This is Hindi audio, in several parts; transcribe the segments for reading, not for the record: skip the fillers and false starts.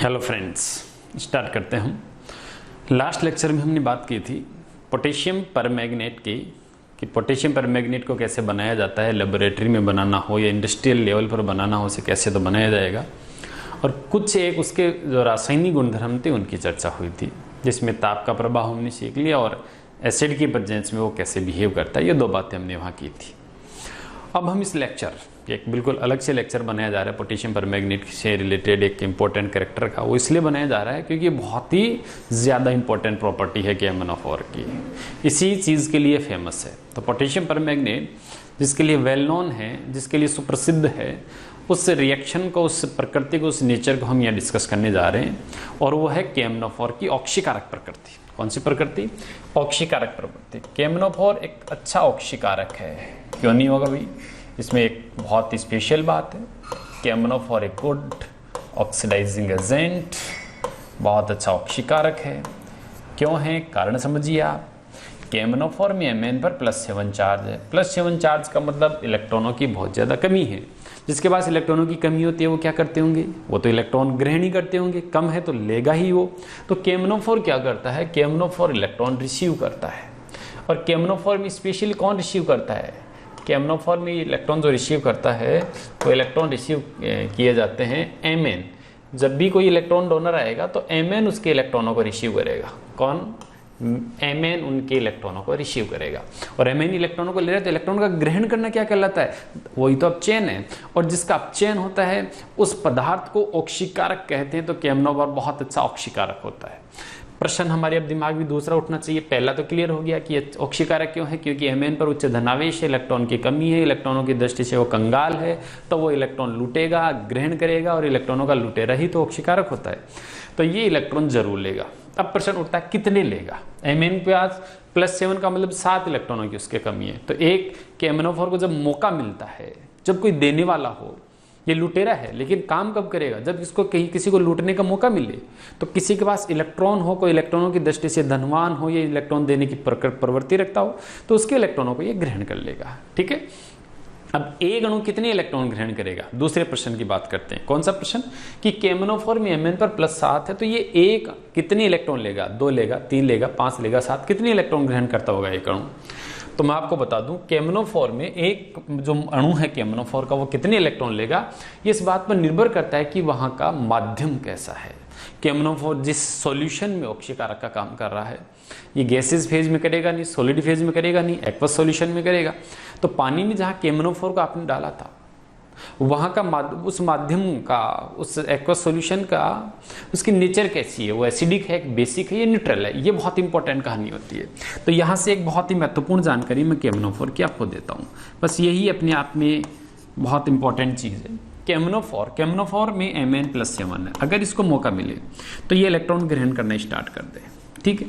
हेलो फ्रेंड्स, स्टार्ट करते हैं हम। लास्ट लेक्चर में हमने बात की थी पोटेशियम परमैंगनेट की, कि पोटेशियम परमैंगनेट को कैसे बनाया जाता है, लेबोरेटरी में बनाना हो या इंडस्ट्रियल लेवल पर बनाना हो, उसे कैसे तो बनाया जाएगा। और कुछ एक उसके जो रासायनिक गुणधर्म थे उनकी चर्चा हुई थी, जिसमें ताप का प्रभाव हमने सीख लिया और एसिड की प्रेजेंस में वो कैसे बिहेव करता है, ये दो बातें हमने वहाँ की थी। अब हम इस लेक्चर एक बिल्कुल अलग से लेक्चर बनाया जा रहा है पोटेशियम परमैंगनेट से रिलेटेड एक इम्पोर्टेंट कैरेक्टर का। वो इसलिए बनाया जा रहा है क्योंकि ये बहुत ही ज़्यादा इंपॉर्टेंट प्रॉपर्टी है KMnO4 की, इसी चीज़ के लिए फेमस है। तो पोटेशियम परमैंगनेट जिसके लिए वेल नोन है, जिसके लिए सुप्रसिद्ध है, उस रिएक्शन को, उस प्रकृति को, उस नेचर को हम यहाँ डिस्कस करने जा रहे हैं। और वो है KMnO4 की ऑक्सीकारक प्रकृति। कौन सी प्रकृति? ऑक्सीकारक प्रकृति। KMnO4 एक अच्छा ऑक्सीकारक है। क्यों नहीं होगा भाई? इसमें एक बहुत ही स्पेशल बात है, KMnO4 एक गुड ऑक्सीडाइजिंग एजेंट, बहुत अच्छा ऑक्सीकारक है। क्यों है? कारण समझिए आप। KMnO4 में Mn पर +7 चार्ज है। +7 चार्ज का मतलब इलेक्ट्रॉनों की बहुत ज़्यादा कमी है। जिसके पास इलेक्ट्रॉनों की कमी होती है वो क्या करते होंगे? वो तो इलेक्ट्रॉन ग्रहण ही करते होंगे, कम है तो लेगा ही वो। तो KMnO4 क्या करता है? KMnO4 इलेक्ट्रॉन रिसीव करता है। और KMnO4 में स्पेशली कौन रिसीव करता है? KMnO4 में इलेक्ट्रॉन जो रिसीव करता है वो इलेक्ट्रॉन रिसीव किए जाते हैं Mn। जब भी कोई इलेक्ट्रॉन डोनर आएगा तो Mn उसके इलेक्ट्रॉनों को रिसीव करेगा। कौन? Mn उनके इलेक्ट्रॉनों को रिसीव करेगा। और Mn इलेक्ट्रॉनों को ले रहा है तो इलेक्ट्रॉन का ग्रहण करना क्या कहलाता है? वही तो अपचयन है। और जिसका अपचयन होता है उस पदार्थ को ऑक्सीकारक कहते हैं। तो KMnO4 बहुत अच्छा ऑक्सीकारक होता है। प्रश्न हमारे अब दिमाग में दूसरा उठना चाहिए। पहला तो क्लियर हो गया कि ये ऑक्सीकारक क्यों है, क्योंकि Mn पर उच्च धनावेश है, इलेक्ट्रॉन की कमी है, इलेक्ट्रॉनों की दृष्टि से वो कंगाल है, तो वो इलेक्ट्रॉन लूटेगा, ग्रहण करेगा, और इलेक्ट्रॉनों का लुटेरा ही तो ऑक्सीकारक होता है। तो ये इलेक्ट्रॉन जरूर लेगा। अब प्रश्न उठता है कितने लेगा? Mn के पास +7 का मतलब 7 इलेक्ट्रॉनों की उसके कमी है। तो एक KMnO4 को जब मौका मिलता है, जब कोई देने वाला हो, ये लुटेरा है लेकिन काम कब करेगा? जब इसको कहीं किसी को लूटने का मौका मिले। तो किसी के पास इलेक्ट्रॉन हो, कोई इलेक्ट्रॉनों की दृष्टि से धनवान हो, ये इलेक्ट्रॉन देने की प्रवृत्ति रखता हो, तो उसके इलेक्ट्रॉनों को ये ग्रहण कर लेगा। ठीक है। अब एक अणु कितने इलेक्ट्रॉन ग्रहण करेगा? दूसरे प्रश्न की बात करते हैं। कौन सा प्रश्न? कि KMnO4 में Mn पर +7 है, तो ये एक कितने इलेक्ट्रॉन लेगा? 2 लेगा, 3 लेगा, 5 लेगा, 7? कितने इलेक्ट्रॉन ग्रहण करता होगा एक अणु? तो मैं आपको बता दूं KMnO4 में एक जो अणु है KMnO4 का, वो कितने इलेक्ट्रॉन लेगा, ये इस बात पर निर्भर करता है कि वहां का माध्यम कैसा है। KMnO4 जिस सॉल्यूशन में ऑक्सीकारक का काम कर रहा है, ये गैसेज फेज में करेगा नहीं, सॉलिड फेज में करेगा नहीं, एक्वस सॉल्यूशन में करेगा। तो पानी में जहां KMnO4 को आपने डाला था, वहाँ का उस माध्यम का, उस एक्वस सॉल्यूशन का, उसकी नेचर कैसी है? वो एसिडिक है, बेसिक है, या न्यूट्रल है? ये बहुत इंपॉर्टेंट कहानी होती है। तो यहाँ से एक बहुत ही महत्वपूर्ण जानकारी मैं KMnO4 की आपको देता हूँ। बस यही अपने आप में बहुत इंपॉर्टेंट चीज़ है। KMnO4 में Mn +7 है। अगर इसको मौका मिले तो ये इलेक्ट्रॉन ग्रहण करना स्टार्ट कर दे। ठीक है।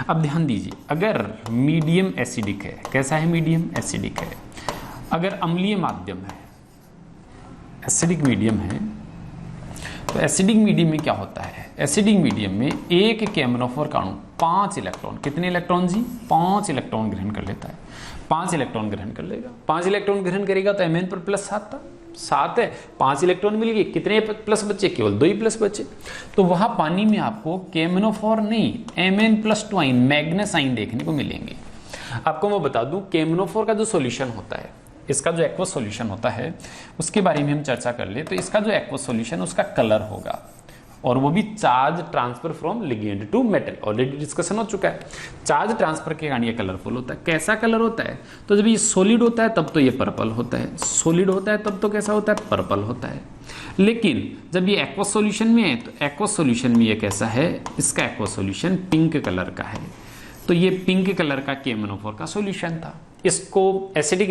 अब ध्यान दीजिए, अगर मीडियम एसिडिक है, कैसा है? मीडियम एसिडिक है। अगर अम्लीय माध्यम है, एसिडिक मीडियम है, तो एसिडिक मीडियम में क्या होता है? एसिडिक मीडियम में एक KMnO4 का अणु 5 इलेक्ट्रॉन, कितने इलेक्ट्रॉन जी? 5 इलेक्ट्रॉन ग्रहण कर लेता है। 5 इलेक्ट्रॉन ग्रहण कर लेगा। 5 इलेक्ट्रॉन ग्रहण करेगा तो Mn पर +7 था, 7 है, 5 इलेक्ट्रॉन मिल गए। कितने प्लस बचे? केवल 2 ही प्लस बचे। तो वहां पानी में आपको KMnO4 नहीं, Mn+2 आइन, मैग्नेस आइन देखने को मिलेंगे। आपको मैं बता दूं, KMnO4 का जो सॉल्यूशन होता है, इसका जो एक्वस सॉल्यूशन होता है, उसके बारे में हम चर्चा कर ले। तो इसका जो एक्वस सॉल्यूशन, उसका कलर होगा, और वो भी charge transfer from ligand to metal. Already discussion हो चुका है। चार्ज ट्रांसफर के कारण ये कलरफुल होता है। कैसा कलर होता है? तो जब ये सॉलिड होता है तब तो ये पर्पल होता है, सॉलिड होता है तब तो कैसा होता है? पर्पल होता है। लेकिन जब ये एक्वस सॉल्यूशन में है तो एक्वस सॉल्यूशन में ये कैसा है? इसका एक्वस सॉल्यूशन पिंक कलर का है। तो ये पिंक कलर का KMnO4 का सॉल्यूशन था। इसको एसिडिक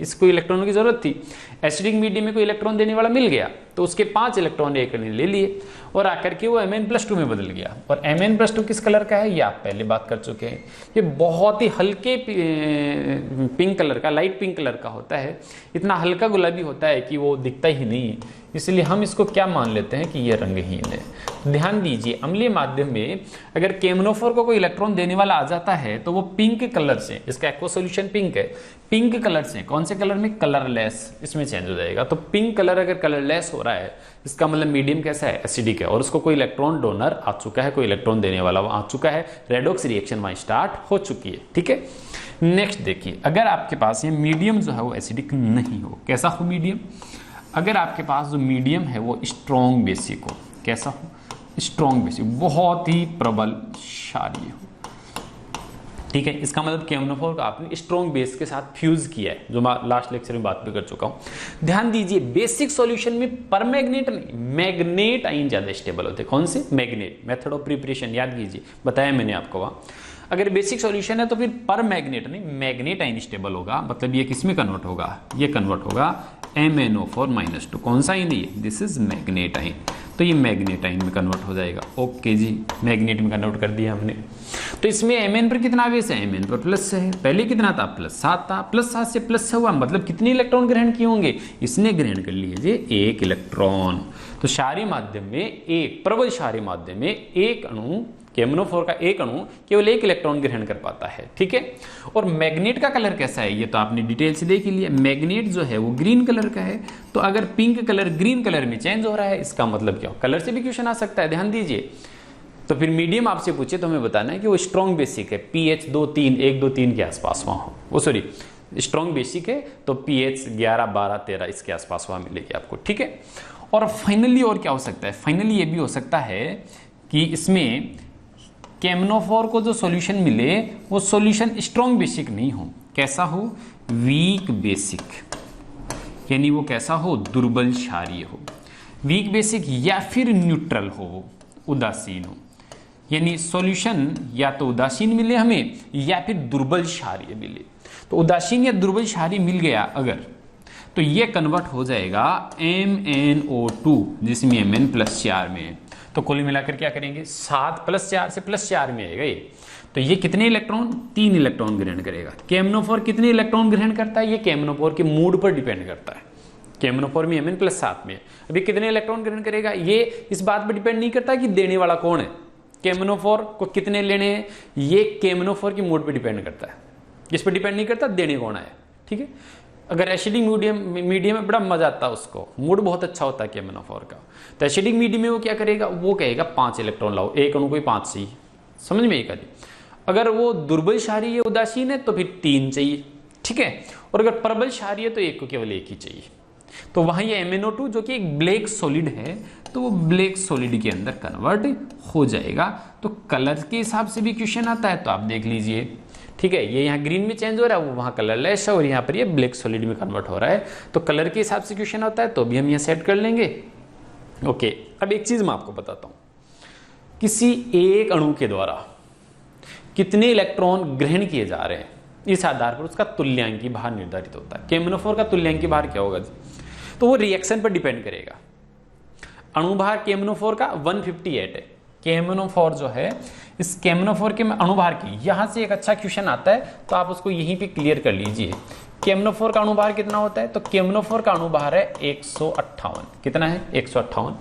इसको इलेक्ट्रॉनों की जरूरत थी। एसिडिक मीडियम में कोई इलेक्ट्रॉन देने वाला मिल गया तो उसके 5 इलेक्ट्रॉन एक ने ले लिए और आकर के वो Mn+2 में बदल गया। और Mn+2 किस कलर का है? ये आप पहले बात कर चुके हैं। ये बहुत ही हल्के पिंक कलर का, लाइट पिंक कलर का होता है। इतना हल्का गुलाबी होता है कि वो दिखता ही नहीं है, इसलिए हम इसको क्या मान लेते हैं कि ये रंगहीन है। ध्यान दीजिए, अम्लीय माध्यम में अगर KMnO4 को कोई इलेक्ट्रॉन देने वाला आ जाता है तो वो पिंक कलर से, इसका एक्वस सॉल्यूशन पिंक है, पिंक कलर से, कौन से कलर में? कलरलेस, इसमें चेंज हो जाएगा। तो पिंक कलर अगर कलरलेस हो रहा रहा है, इसका मतलब मीडियम कैसा है, एसिडिक है, और उसको कोई इलेक्ट्रॉन डोनर आ चुका है, कोई इलेक्ट्रॉन देने वाला आ चुका है, रेडॉक्स रिएक्शन वहां स्टार्ट हो चुकी है। ठीक है, नेक्स्ट देखिए, अगर आपके पास ये मीडियम जो है वो एसिडिक नहीं हो, कैसा हो मीडियम, अगर आपके पास जो मीडियम है वो स्ट्रॉन्ग बेसिक हो, कैसा हो, स्ट्रॉन्ग बेसिक, बहुत ही प्रबल क्षारीय हो। ठीक है, इसका मतलब केमनोफोर का आपने स्ट्रॉन्ग बेस के साथ फ्यूज किया है, जो मैं लास्ट लेक्चर में बात भी कर चुका हूं। ध्यान दीजिए, बेसिक सॉल्यूशन में परमैग्नेट नहीं, मैग्नेट आयन ज्यादा स्टेबल होते हैं। कौन से, मैग्नेट। मेथड ऑफ प्रिपरेशन याद कीजिए, बताया मैंने आपको वहां। अगर बेसिक सॉल्यूशन है तो फिर परमैग्नेट नहीं, मैग्नेट आयन स्टेबल होगा। मतलब ये किस में कन्वर्ट होगा, ये कन्वर्ट होगा MnO4-2। कौन सा आयन है, दिस इज मैग्नेट आयन, तो ये मैग्नेट आयन में कन्वर्ट हो जाएगा। ओके जी, मैग्नेट में कन्वर्ट कर दिया हमने। तो इसमें Mn पर कितना बेस है, Mn पर प्लस है, पहले कितना था, +7 था, +7 से प्लस हुआ, मतलब कितने इलेक्ट्रॉन ग्रहण किए होंगे, इसने ग्रहण कर लिए जी 1 इलेक्ट्रॉन। तो क्षारीय माध्यम में एक प्रबल क्षारीय माध्यम में एक अणु, केमनोफोर का एक अणु केवल 1 इलेक्ट्रॉन ग्रहण कर पाता है। ठीक है, और मैग्नेट का कलर कैसा है, ये तो आपने डिटेल से देख ही लिया। मैग्नेट जो है वो ग्रीन कलर का है, तो अगर पिंक कलर ग्रीन कलर में चेंज हो रहा है, इसका मतलब क्या हो, कलर से भी क्वेश्चन आ सकता है, ध्यान दीजिए। तो फिर मीडियम आपसे पूछे तो हमें बताना है कि वो स्ट्रॉन्ग बेसिक है, pH 1-2-3 के आसपास वहां हो, वो सॉरी स्ट्रॉन्ग बेसिक है तो pH 11-12-13 इसके आसपास वहां मिलेगी आपको। ठीक है, और फाइनली और क्या हो सकता है, फाइनली ये भी हो सकता है कि इसमें केमनोफोर को जो सॉल्यूशन मिले वो सॉल्यूशन स्ट्रॉन्ग बेसिक नहीं हो, कैसा हो, वीक बेसिक, यानी वो कैसा हो, दुर्बल क्षारीय हो। वीक बेसिक या फिर न्यूट्रल हो, उदासीन हो, यानी सॉल्यूशन या तो उदासीन मिले हमें या फिर दुर्बल क्षारीय मिले। तो उदासीन या दुर्बल क्षारीय मिल गया अगर, तो ये कन्वर्ट हो जाएगा MnO2, जिसमें Mn +4 में है। तो कुल मिलाकर क्या करेंगे, 7 + 4 से +4 में आएगा ये। तो ये कितने इलेक्ट्रॉन, 3 इलेक्ट्रॉन ग्रहण करेगा। केमनोफोर कितने इलेक्ट्रॉन ग्रहण करता है, ये केमनोफोर के मूड पर डिपेंड करता है। केमनोफोर में Mn +7 में, अभी कितने इलेक्ट्रॉन ग्रहण करेगा, ये इस बात पर डिपेंड नहीं करता कि देने वाला कौन है, केमनोफोर को कितने लेने हैं, ये केमनोफोर की मूड पर डिपेंड करता है, इस पर डिपेंड नहीं करता देने कौन है। ठीक है, अगर एसिडिक मीडियम में बड़ा मजा आता है, उसको मूड बहुत अच्छा होता है केमनोफोर का, तो एसिडिक मीडियम में वो क्या करेगा, वो कहेगा 5 इलेक्ट्रॉन लाओ, एक अणु को 5 चाहिए, समझ में एक। अगर वो दुर्बल क्षारीय उदासीन है तो फिर 3 चाहिए। ठीक है, और अगर प्रबल क्षारीय है तो एक को केवल 1 ही चाहिए। तो वहां ये MnO2 जो कि एक ब्लैक सॉलिड है, तो वो ब्लैक सॉलिड के अंदर कन्वर्ट हो जाएगा। तो कलर के हिसाब से भी क्वेश्चन आता है, तो आप देख लीजिए। ठीक है, ये यहाँ ग्रीन में चेंज हो रहा है, वो वहाँ कलरलेस है, और यहाँ पर ये ब्लैक सॉलिड में कन्वर्ट हो रहा है। तो कलर के हिसाब से क्वेश्चन होता है, तो भी हम यहाँ सेट कर लेंगे। ओके, अब एक चीज मैं आपको बताता हूँ, किसी एक अणु के द्वारा कितने इलेक्ट्रॉन ग्रहण किए जा रहे हैं, इस आधार पर उसका तुल्यांकी भार निर्धारित होता है। केमनोफोर का तुल्यांकी भार क्या होगा जी, तो वो रिएक्शन पर डिपेंड करेगा। अणु भार केमनोफोर का 158 है। केमनोफोर जो है, इस केमनोफोर के अणुभार की यहां से एक अच्छा क्वेश्चन आता है, तो आप उसको यहीं पे क्लियर कर लीजिए। केमनोफोर का अणुभार कितना होता है, तो केमनोफोर का अणुभार है 158। कितना है, 158,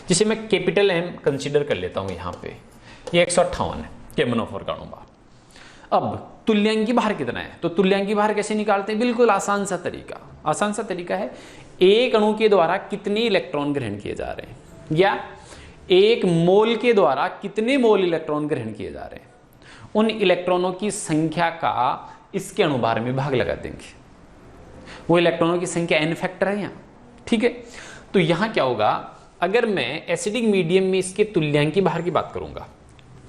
जिसे मैं कैपिटल M कंसीडर कर लेता हूं यहाँ पे। ये 158 है केमनोफोर का अणुभार। अब तुल्यांकी भार कितना है, तो तुल्यांकी भार कैसे निकालते हैं, बिल्कुल आसान सा तरीका है, एक अणु के द्वारा कितने इलेक्ट्रॉन ग्रहण किए जा रहे हैं, या एक मोल के द्वारा कितने मोल इलेक्ट्रॉन ग्रहण किए जा रहे हैं, उन इलेक्ट्रॉनों की संख्या का इसके अणुभार में भाग लगा देंगे। वो इलेक्ट्रॉनों की संख्या n फैक्टर है यहाँ। ठीक है, तो यहां क्या होगा, अगर मैं एसिडिक मीडियम में इसके तुल्यांकी भार की बात करूंगा,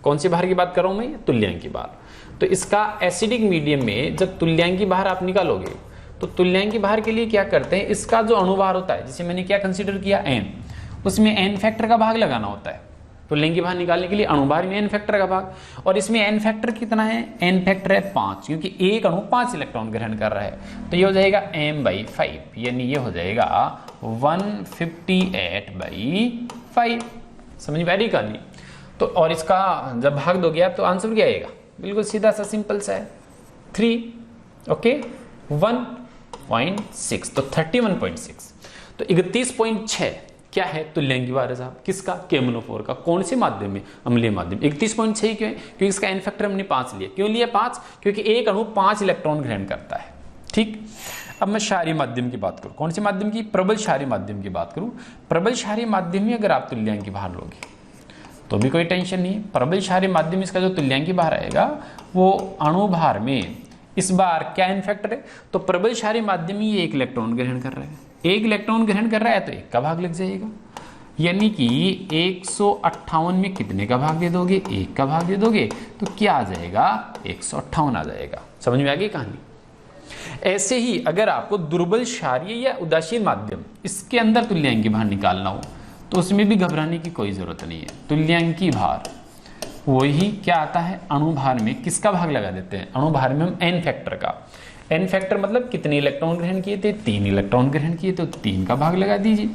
कौन से भार की बात कर रहा हूं मैं, तुल्यांकी भार। तो इसका एसिडिक मीडियम में जब तुल्यांकी भार आप निकालोगे, तो तुल्यांकी भार के लिए क्या करते हैं, इसका जो अणुभार होता है, जिसे मैंने क्या कंसीडर किया, n, उसमें n फैक्टर का भाग लगाना होता है। तुल्यांकी भार निकालने के लिए अणुभार में n फैक्टर का भाग, और इसमें n फैक्टर कितना है, n फैक्टर है 5, क्योंकि एक अणु 5 इलेक्ट्रॉन ग्रहण कर रहा है। तो ये हो जाएगा m/5, यानी ये हो जाएगा 158/5। समझ में आ रही कहानी। तो और इसका जब भाग दोगे आप, तो आंसर क्या आएगा, बिल्कुल सीधा सा सिंपल सा है, 3। ओके, 1.6, तो 31.6। तो 31.6 क्या है, तुल्यांकी भार है साहब, किसका, केमनोफोर का। कौन से माध्यम में, अम्लीय माध्यम। 31.6 क्यों है, क्योंकि इसका n फैक्टर हमने 5 लिया। क्यों लिया 5, क्योंकि एक अणु 5 इलेक्ट्रॉन ग्रहण करता है। ठीक। अब मैं क्षारीय माध्यम की बात करूं, कौन से माध्यम की? प्रबल क्षारीय माध्यम की बात करूं। प्रबल क्षारीय माध्यम में अगर आप तुल्यांकी भार लोगे तो भी कोई टेंशन नहीं है। प्रबल क्षारीय माध्यम इसका जो तुल्यांकी भार आएगा वो अणु भार में इस बार क्या इनफैक्टर है, तो प्रबल क्षारीय माध्यम में ये 1 इलेक्ट्रॉन ग्रहण कर रहा है, 1 इलेक्ट्रॉन ग्रहण कर रहा है तो 1 का भाग लग जाएगा, यानी कि 158 में कितने का भाग दे दोगे? 1 का भाग दे दोगे तो क्या आ जाएगा? 158 आ जाएगा। समझ में आ गई कहानी? ऐसे ही अगर आपको दुर्बल क्षारीय या उदासीन माध्यम इसके अंदर तुल्यांकी भार निकालना हो तो उसमें भी घबराने की कोई जरूरत नहीं है। तुल्यांकी भार वही क्या आता है, अणु भार में किसका भाग लगा देते हैं? अणु भार में हम एन फैक्टर का, एन फैक्टर मतलब कितने इलेक्ट्रॉन ग्रहण किए थे? 3 इलेक्ट्रॉन ग्रहण किए तो 3 का भाग लगा दीजिए।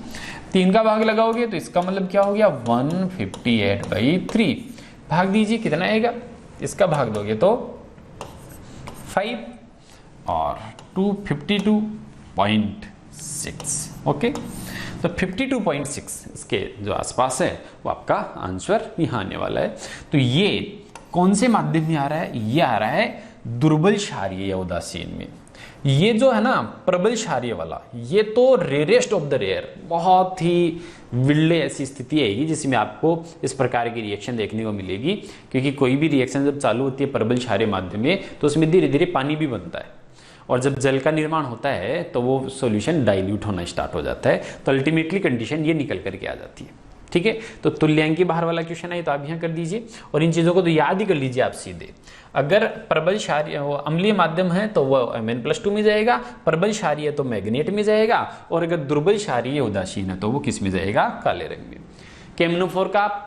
3 का भाग लगाओगे तो इसका मतलब क्या हो गया? 158/3 भाग दीजिए, कितना आएगा? इसका भाग दोगे तो 5 और 252.6। ओके, तो 52.6 इसके जो आसपास है वो आपका आंसर यहाँ आने वाला है। तो ये कौन से माध्यम में आ रहा है? ये आ रहा है दुर्बल क्षारीय या उदासीन में। ये जो है ना प्रबल क्षारीय वाला, ये तो रेयरेस्ट ऑफ द रेयर, बहुत ही विरले ऐसी स्थिति आएगी जिसमें आपको इस प्रकार की रिएक्शन देखने को मिलेगी, क्योंकि कोई भी रिएक्शन जब चालू होती है प्रबल क्षारीय माध्यम में तो उसमें धीरे धीरे पानी भी बनता है, और जब जल का निर्माण होता है तो वो सॉल्यूशन डाइल्यूट होना स्टार्ट हो जाता है, तो अल्टीमेटली कंडीशन ये निकल करके आ जाती है। ठीक है, तो तुल्यांकी भार वाला क्वेश्चन है तो आप यहाँ कर दीजिए, और इन चीज़ों को तो याद ही कर लीजिए आप सीधे। अगर प्रबल क्षारीय अम्लीय माध्यम है तो वो Mn+2 में जाएगा, प्रबल क्षारीय तो मैग्नेट में जाएगा, और अगर दुर्बल क्षारीय उदासीन है तो वो किस में जाएगा? काले रंग में। केमनोफोर का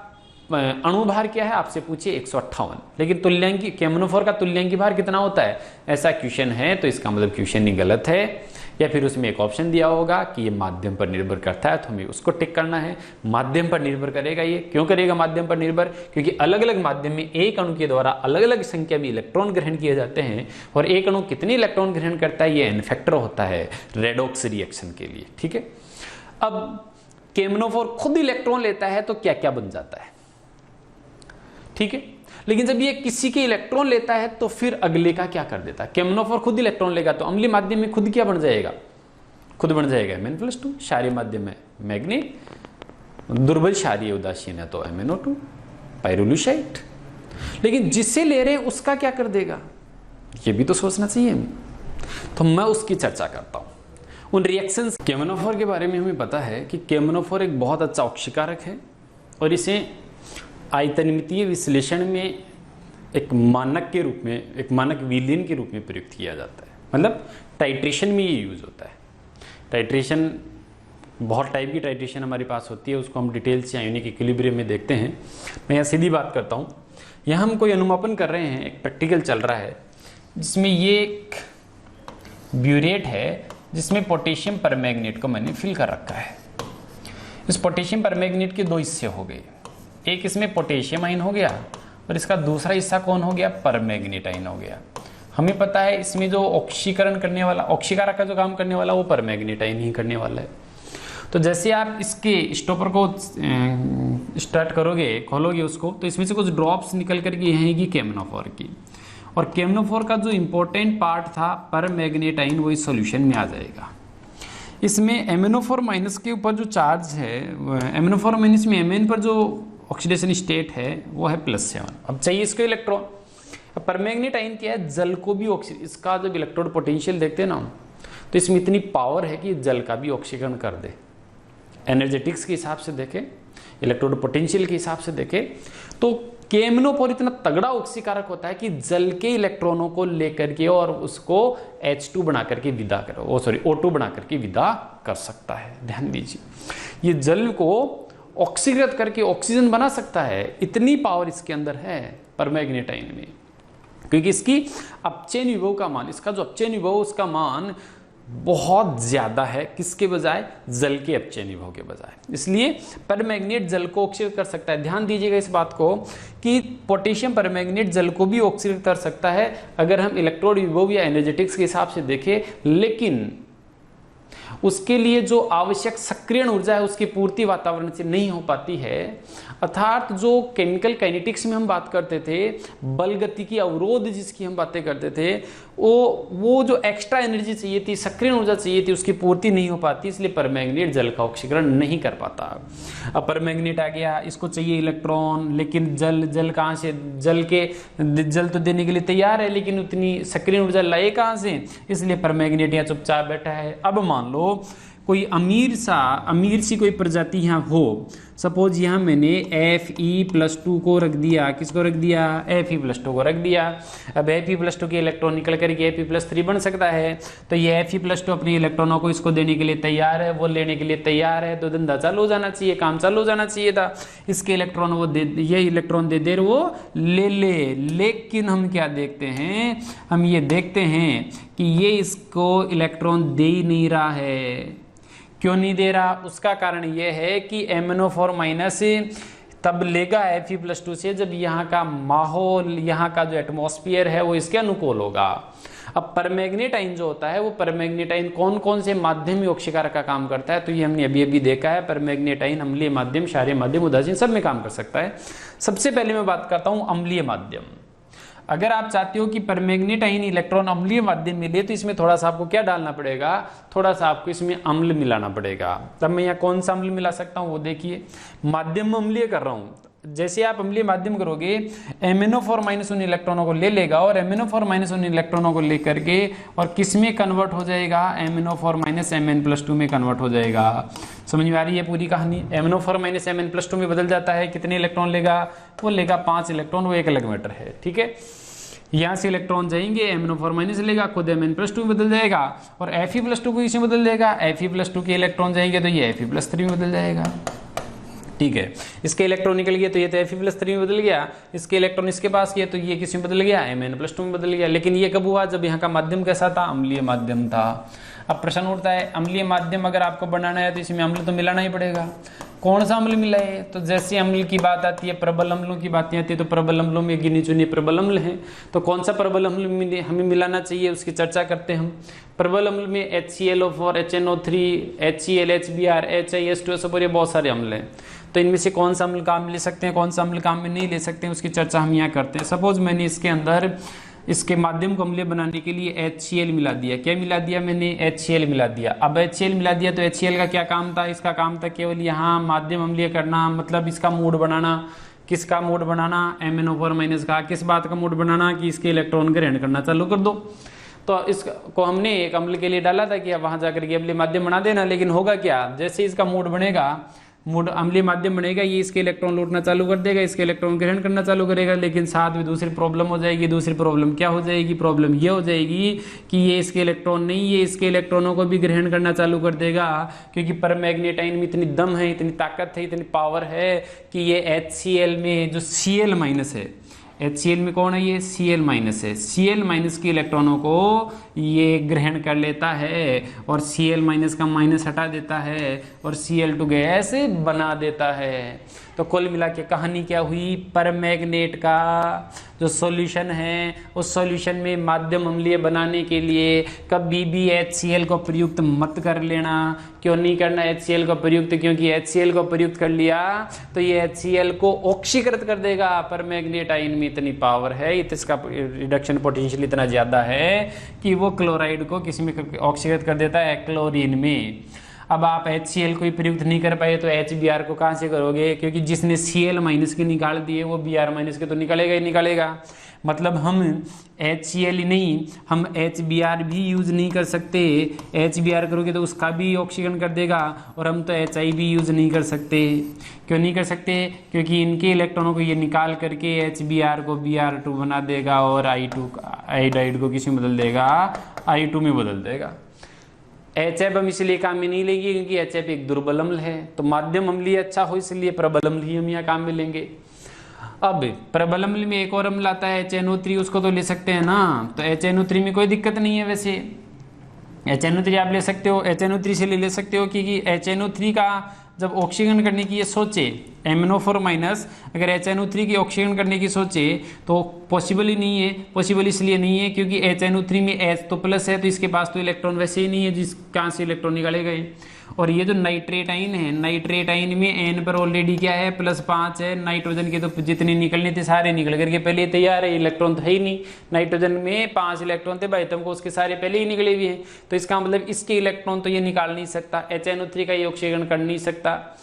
अणु भार क्या है आपसे पूछे? 158, लेकिन तुल्यांकी केमनोफोर का तुल्यांकी भार कितना होता है? ऐसा क्वेश्चन है तो इसका मतलब क्वेश्चन ही गलत है, या फिर उसमें एक ऑप्शन दिया होगा कि ये माध्यम पर निर्भर करता है, तो हमें उसको टिक करना है। माध्यम पर निर्भर करेगा, ये क्यों करेगा माध्यम पर निर्भर? क्योंकि अलग अलग माध्यम में एक अणु के द्वारा अलग अलग संख्या में इलेक्ट्रॉन ग्रहण किए जाते हैं, और एक अणु कितने इलेक्ट्रॉन ग्रहण करता है ये एन फैक्टर होता है रेडॉक्स रिएक्शन के लिए। ठीक है, अब केमनोफोर खुद इलेक्ट्रॉन लेता है तो क्या क्या बन जाता है? ठीक है, लेकिन जब ये किसी के इलेक्ट्रॉन लेता है तो फिर अगले का क्या कर देता है? केमनोफोर खुद इलेक्ट्रॉन लेगा तो अम्लीय माध्यम में खुद क्या बन जाएगा? खुद बन जाएगा Mn+2। क्षारीय माध्यम में मैग्नेट, दुर्बल क्षारीय उदासीन है तो MnO2 पाइरोलुसाइट। लेकिन जिसे ले रहे हैं उसका क्या कर देगा? ये भी तो सोचना चाहिए हमें, तो मैं उसकी चर्चा करता हूं। उन रिएक्शंस केमनोफोर के बारे में हमें पता है कि केमनोफोर एक बहुत अच्छा ऑक्सीकारक है, और इसे आयतनमितीय विश्लेषण में एक मानक के रूप में, एक मानक विलयन के रूप में प्रयुक्त किया जाता है। मतलब टाइट्रेशन में ये यूज होता है। टाइट्रेशन, बहुत टाइप की टाइट्रेशन हमारे पास होती है, उसको हम डिटेल से आयोनिक इक्विलिब्रियम में देखते हैं। मैं यहाँ सीधी बात करता हूँ, यहाँ हम कोई अनुमापन कर रहे हैं, एक प्रैक्टिकल चल रहा है जिसमें ये एक ब्यूरेट है जिसमें पोटेशियम परमैंगनेट को मैंने फिल कर रखा है। इस पोटेशियम परमैंगनेट के 2 हिस्से हो गए, एक इसमें पोटेशियम आयन हो गया और इसका दूसरा हिस्सा कौन हो गया? परमैंगनेट आयन हो गया। हमें पता है इसमें जो ऑक्सीकरण करने वाला, ऑक्सीकारक का जो काम करने वाला वो परमैंगनेट आयन ही करने वाला है। तो जैसे आप इसके स्टॉपर को स्टार्ट करोगे, खोलोगे उसको, तो इसमें से कुछ ड्रॉप्स निकल करके आएगी केमनोफोर की, और केमनोफोर का जो इंपॉर्टेंट पार्ट था परमैंगनेट आयन वो इस सॉल्यूशन में आ जाएगा। इसमें MnO4- के ऊपर जो चार्ज है, MnO4- में Mn पर जो ऑक्सीडेशन स्टेट है वो है +7। अब चाहिए इसको इलेक्ट्रॉन। अब परमैंगनेट आयन क्या है? जल को भी इसका जब इलेक्ट्रोड पोटेंशियल देखते हैं ना, तो इसमें इतनी पावर है कि जल का भी ऑक्सीकरण कर दे। एनर्जेटिक्स के हिसाब से देखें, इलेक्ट्रोड पोटेंशियल के हिसाब से देखें, तो केमनोफोर इतना तगड़ा ऑक्सीकारक होता है कि जल के इलेक्ट्रॉनों को लेकर के और उसको H2 बना करके विदा कर, O2 बना करके विदा कर सकता है। ध्यान दीजिए, ये जल को ऑक्सीकृत करके ऑक्सीजन बना सकता है, इतनी पावर इसके अंदर है परमैंगनेट आयन में, क्योंकि इसकी अपचयन विभव का मान, इसका जो अपचयन विभव उसका मान बहुत ज्यादा है किसके बजाय? जल के अपचयन विभव के बजाय। इसलिए परमैंगनेट जल को ऑक्सीकृत कर सकता है। ध्यान दीजिएगा इस बात को कि पोटेशियम परमैंगनेट जल को भी ऑक्सीकृत कर सकता है अगर हम इलेक्ट्रोड विभव या एनर्जेटिक्स के हिसाब से देखें, लेकिन उसके लिए जो आवश्यक सक्रियण ऊर्जा है उसकी पूर्ति वातावरण से नहीं हो पाती है। अर्थात जो केमिकल काइनेटिक्स में हम बात करते थे, बल गति की अवरोध जिसकी हम बातें करते थे, वो जो एक्स्ट्रा एनर्जी चाहिए थी, सक्रिय ऊर्जा चाहिए थी, उसकी पूर्ति नहीं हो पाती, इसलिए परमैंगनेट जल का ऑक्सीकरण नहीं कर पाता। अब परमैंगनेट आ गया, इसको चाहिए इलेक्ट्रॉन, लेकिन जल कहाँ से, जल तो देने के लिए तैयार है, लेकिन उतनी सक्रिय ऊर्जा लाए कहाँ से, इसलिए परमैंगनेट यहाँ चुपचाप बैठा है। अब मान लो कोई अमीर सी कोई प्रजाति यहाँ हो, सपोज यहाँ मैंने Fe+2 को रख दिया, किसको रख दिया, Fe+2 को रख दिया। अब Fe+2 के इलेक्ट्रॉन निकल करके Fe+3 बन सकता है, तो ये Fe+2 अपने इलेक्ट्रॉनों को इसको देने के लिए तैयार है, वो लेने के लिए तैयार है, तो धंधा चालू हो जाना चाहिए, काम चालू हो जाना चाहिए था। इसके इलेक्ट्रॉन वो दे, ये इलेक्ट्रॉन दे दे वो ले, लेकिन हम क्या देखते हैं, हम ये देखते हैं कि ये इसको इलेक्ट्रॉन दे ही नहीं रहा है। क्यों नहीं दे रहा, उसका कारण यह है कि MnO4- तब लेगा Fe+2 से जब यहाँ का माहौल, यहाँ का जो एटमॉस्फेयर है वो इसके अनुकूल होगा। अब परमैग्नेट आयन जो होता है, वो परमैग्नेट आयन कौन कौन से माध्यम में ऑक्सीकारक का काम करता है, तो ये हमने अभी अभी देखा है। परमैग्नेट आयन अम्लीय माध्यम, क्षारीय माध्यम, उदासीन सब में काम कर सकता है। सबसे पहले मैं बात करता हूँ अम्लीय माध्यम। अगर आप चाहते हो कि परमैंगनेट आयन इलेक्ट्रॉन अम्लीय माध्यम मिले, तो इसमें थोड़ा सा आपको क्या डालना पड़ेगा, थोड़ा सा आपको इसमें अम्ल मिलाना पड़ेगा। तब मैं यहाँ कौन सा अम्ल मिला सकता हूँ वो देखिए, माध्यम अम्लीय कर रहा हूँ। जैसे आप अम्लीय माध्यम करोगे, MnO4- उन इलेक्ट्रॉनों को ले लेगा और MnO4- उन इलेक्ट्रॉनों को लेकर के और किस में कन्वर्ट हो जाएगा, MnO4- Mn+2 में कन्वर्ट हो जाएगा। समझ में आ रही है पूरी कहानी। MnO4- Mn+2 में बदल जाता है, कितने इलेक्ट्रॉन लेगा, वो लेगा 5 इलेक्ट्रॉन, वो एक अलग मैटर है, ठीक है। यहाँ से इलेक्ट्रॉन जाएंगे, MnO4- लेगा, खुद Mn+2 में बदल जाएगा और Fe+2 को इसमें बदल देगा। Fe+2 के इलेक्ट्रॉन जाएंगे तो ये Fe+3 में बदल जाएगा, ठीक है। इसके इलेक्ट्रॉन निकल गया तो ये तो Fe+3 में बदल गया, इसके इलेक्ट्रॉन इसके पास किया तो ये किस में बदल गया, Mn+2 में बदल गया। लेकिन ये कब हुआ, जब यहाँ का माध्यम कैसा था, अम्लीय माध्यम था। अब प्रश्न उठता है, अम्लीय माध्यम अगर आपको बनाना है तो इसमें अम्ल तो मिलाना ही पड़ेगा। कौन सा अम्ल मिलाए, तो जैसे अम्ल की बात आती है, प्रबल अम्लों की बातें आती है, तो प्रबल अम्लों में गिने चुने प्रबल अम्ल हैं। तो कौन सा प्रबल अम्ल हमें मिलाना चाहिए, उसकी चर्चा करते हैं हम। प्रबल अम्ल में HClO4, HNO3, HCl, HBr, HIS2 सब और ये बहुत सारे अम्ल हैं। तो इनमें से कौन सा अम्ल काम ले सकते हैं, कौन सा अम्ल काम में नहीं ले सकते हैं, उसकी चर्चा हम यहाँ करते हैं। सपोज मैंने इसके अंदर इसके माध्यम को अम्लीय बनाने के लिए HCl मिला दिया। क्या मिला दिया मैंने, HCl मिला दिया। अब HCl मिला दिया तो HCl का क्या काम था, इसका काम था केवल यहाँ माध्यम अम्लीय करना, मतलब इसका मूड बनाना। किसका मूड बनाना, MnO4- का। किस बात का मूड बनाना, कि इसके इलेक्ट्रॉन ग्रहण करना चालू कर दो। तो इसको हमने एक अम्ल के लिए डाला था कि वहां जाकर के अम्लीय माध्यम बना देना, लेकिन होगा क्या, जैसे इसका मूड बनेगा, मूड अम्लीय माध्यम बनेगा, ये इसके इलेक्ट्रॉन लूटना चालू कर देगा, इसके इलेक्ट्रॉन ग्रहण करना चालू करेगा। लेकिन साथ में दूसरी प्रॉब्लम हो जाएगी। दूसरी प्रॉब्लम क्या हो जाएगी, प्रॉब्लम ये हो जाएगी कि ये इसके इलेक्ट्रॉन नहीं, ये इसके इलेक्ट्रॉनों को भी ग्रहण करना चालू कर देगा, क्योंकि परमैग्नेट आयन में इतनी दम है, इतनी ताकत है, इतनी पावर है कि ये HCl में जो Cl- है, HCl में कौन है, ये Cl- है, Cl- के इलेक्ट्रॉनों को ये ग्रहण कर लेता है और Cl- का माइनस हटा देता है और Cl2 गैस बना देता है। तो कुल मिला के कहानी क्या हुई, परमैग्नेट का जो सॉल्यूशन है, उस सॉल्यूशन में माध्यम अम्लीय बनाने के लिए कभी भी HCl को प्रयुक्त मत कर लेना। क्यों नहीं करना HCl को प्रयुक्त, क्योंकि HCl को प्रयुक्त कर लिया तो ये HCl को ऑक्सीकृत कर देगा। परमैग्नेट आयन में इतनी पावर है, इसका रिडक्शन पोटेंशियल इतना ज्यादा है कि वो क्लोराइड को किसी में ऑक्सीकृत कर देता है, क्लोरीन में। अब आप HCl को ही प्रयुक्त नहीं कर पाए तो HBr को कहाँ से करोगे, क्योंकि जिसने Cl- के निकाल दिए वो Br- के तो निकालेगा ही निकालेगा। मतलब हम HCl ही नहीं, हम HBr भी यूज नहीं कर सकते। HBr करोगे तो उसका भी ऑक्सीकरण कर देगा, और हम तो HI भी यूज नहीं कर सकते। क्यों नहीं कर सकते, क्योंकि इनके इलेक्ट्रॉनों को ये निकाल करके HBr को Br2 बना देगा और आइडाइड को किसी में बदल देगा, I2 में बदल देगा। HF हम इसलिए काम में नहीं लेंगे क्योंकि HF एक दुर्बल अम्ल है। तो माध्यम अम्लीय अच्छा हो इसलिए प्रबल अम्ल ही हम यहाँ काम में लेंगे। अब प्रबल अम्ल में एक और अम्ल आता है HNO3, उसको तो ले सकते हैं ना। तो HNO3 में कोई दिक्कत नहीं है, वैसे HNO3 आप ले सकते हो, HNO3 से ले सकते हो, क्योंकि HNO3 का जब ऑक्सीकरण करने की ये सोचे, MnO4- अगर HNO3 की ऑक्सीकरण करने की सोचे तो पॉसिबल ही नहीं है। पॉसिबल इसलिए नहीं है क्योंकि HNO3 में H तो प्लस है, तो इसके पास तो इलेक्ट्रॉन वैसे ही नहीं है, जिस कहाँ से इलेक्ट्रॉन निकालेगा ये। और ये जो नाइट्रेट आइन है, नाइट्रेट आइन में एन पर ऑलरेडी क्या है +5 है, नाइट्रोजन के तो जितने निकलने थे सारे निकल करके पहले तैयार है, इलेक्ट्रॉन तो है ही नहीं, नाइट्रोजन में 5 इलेक्ट्रॉन थे भाई, तुमको उसके सारे पहले ही निकले हुए हैं, तो इसका मतलब इसके इलेक्ट्रॉन तो ये निकाल नहीं सकता, HNO3 का ये ऑक्सीकरण कर नहीं सकता।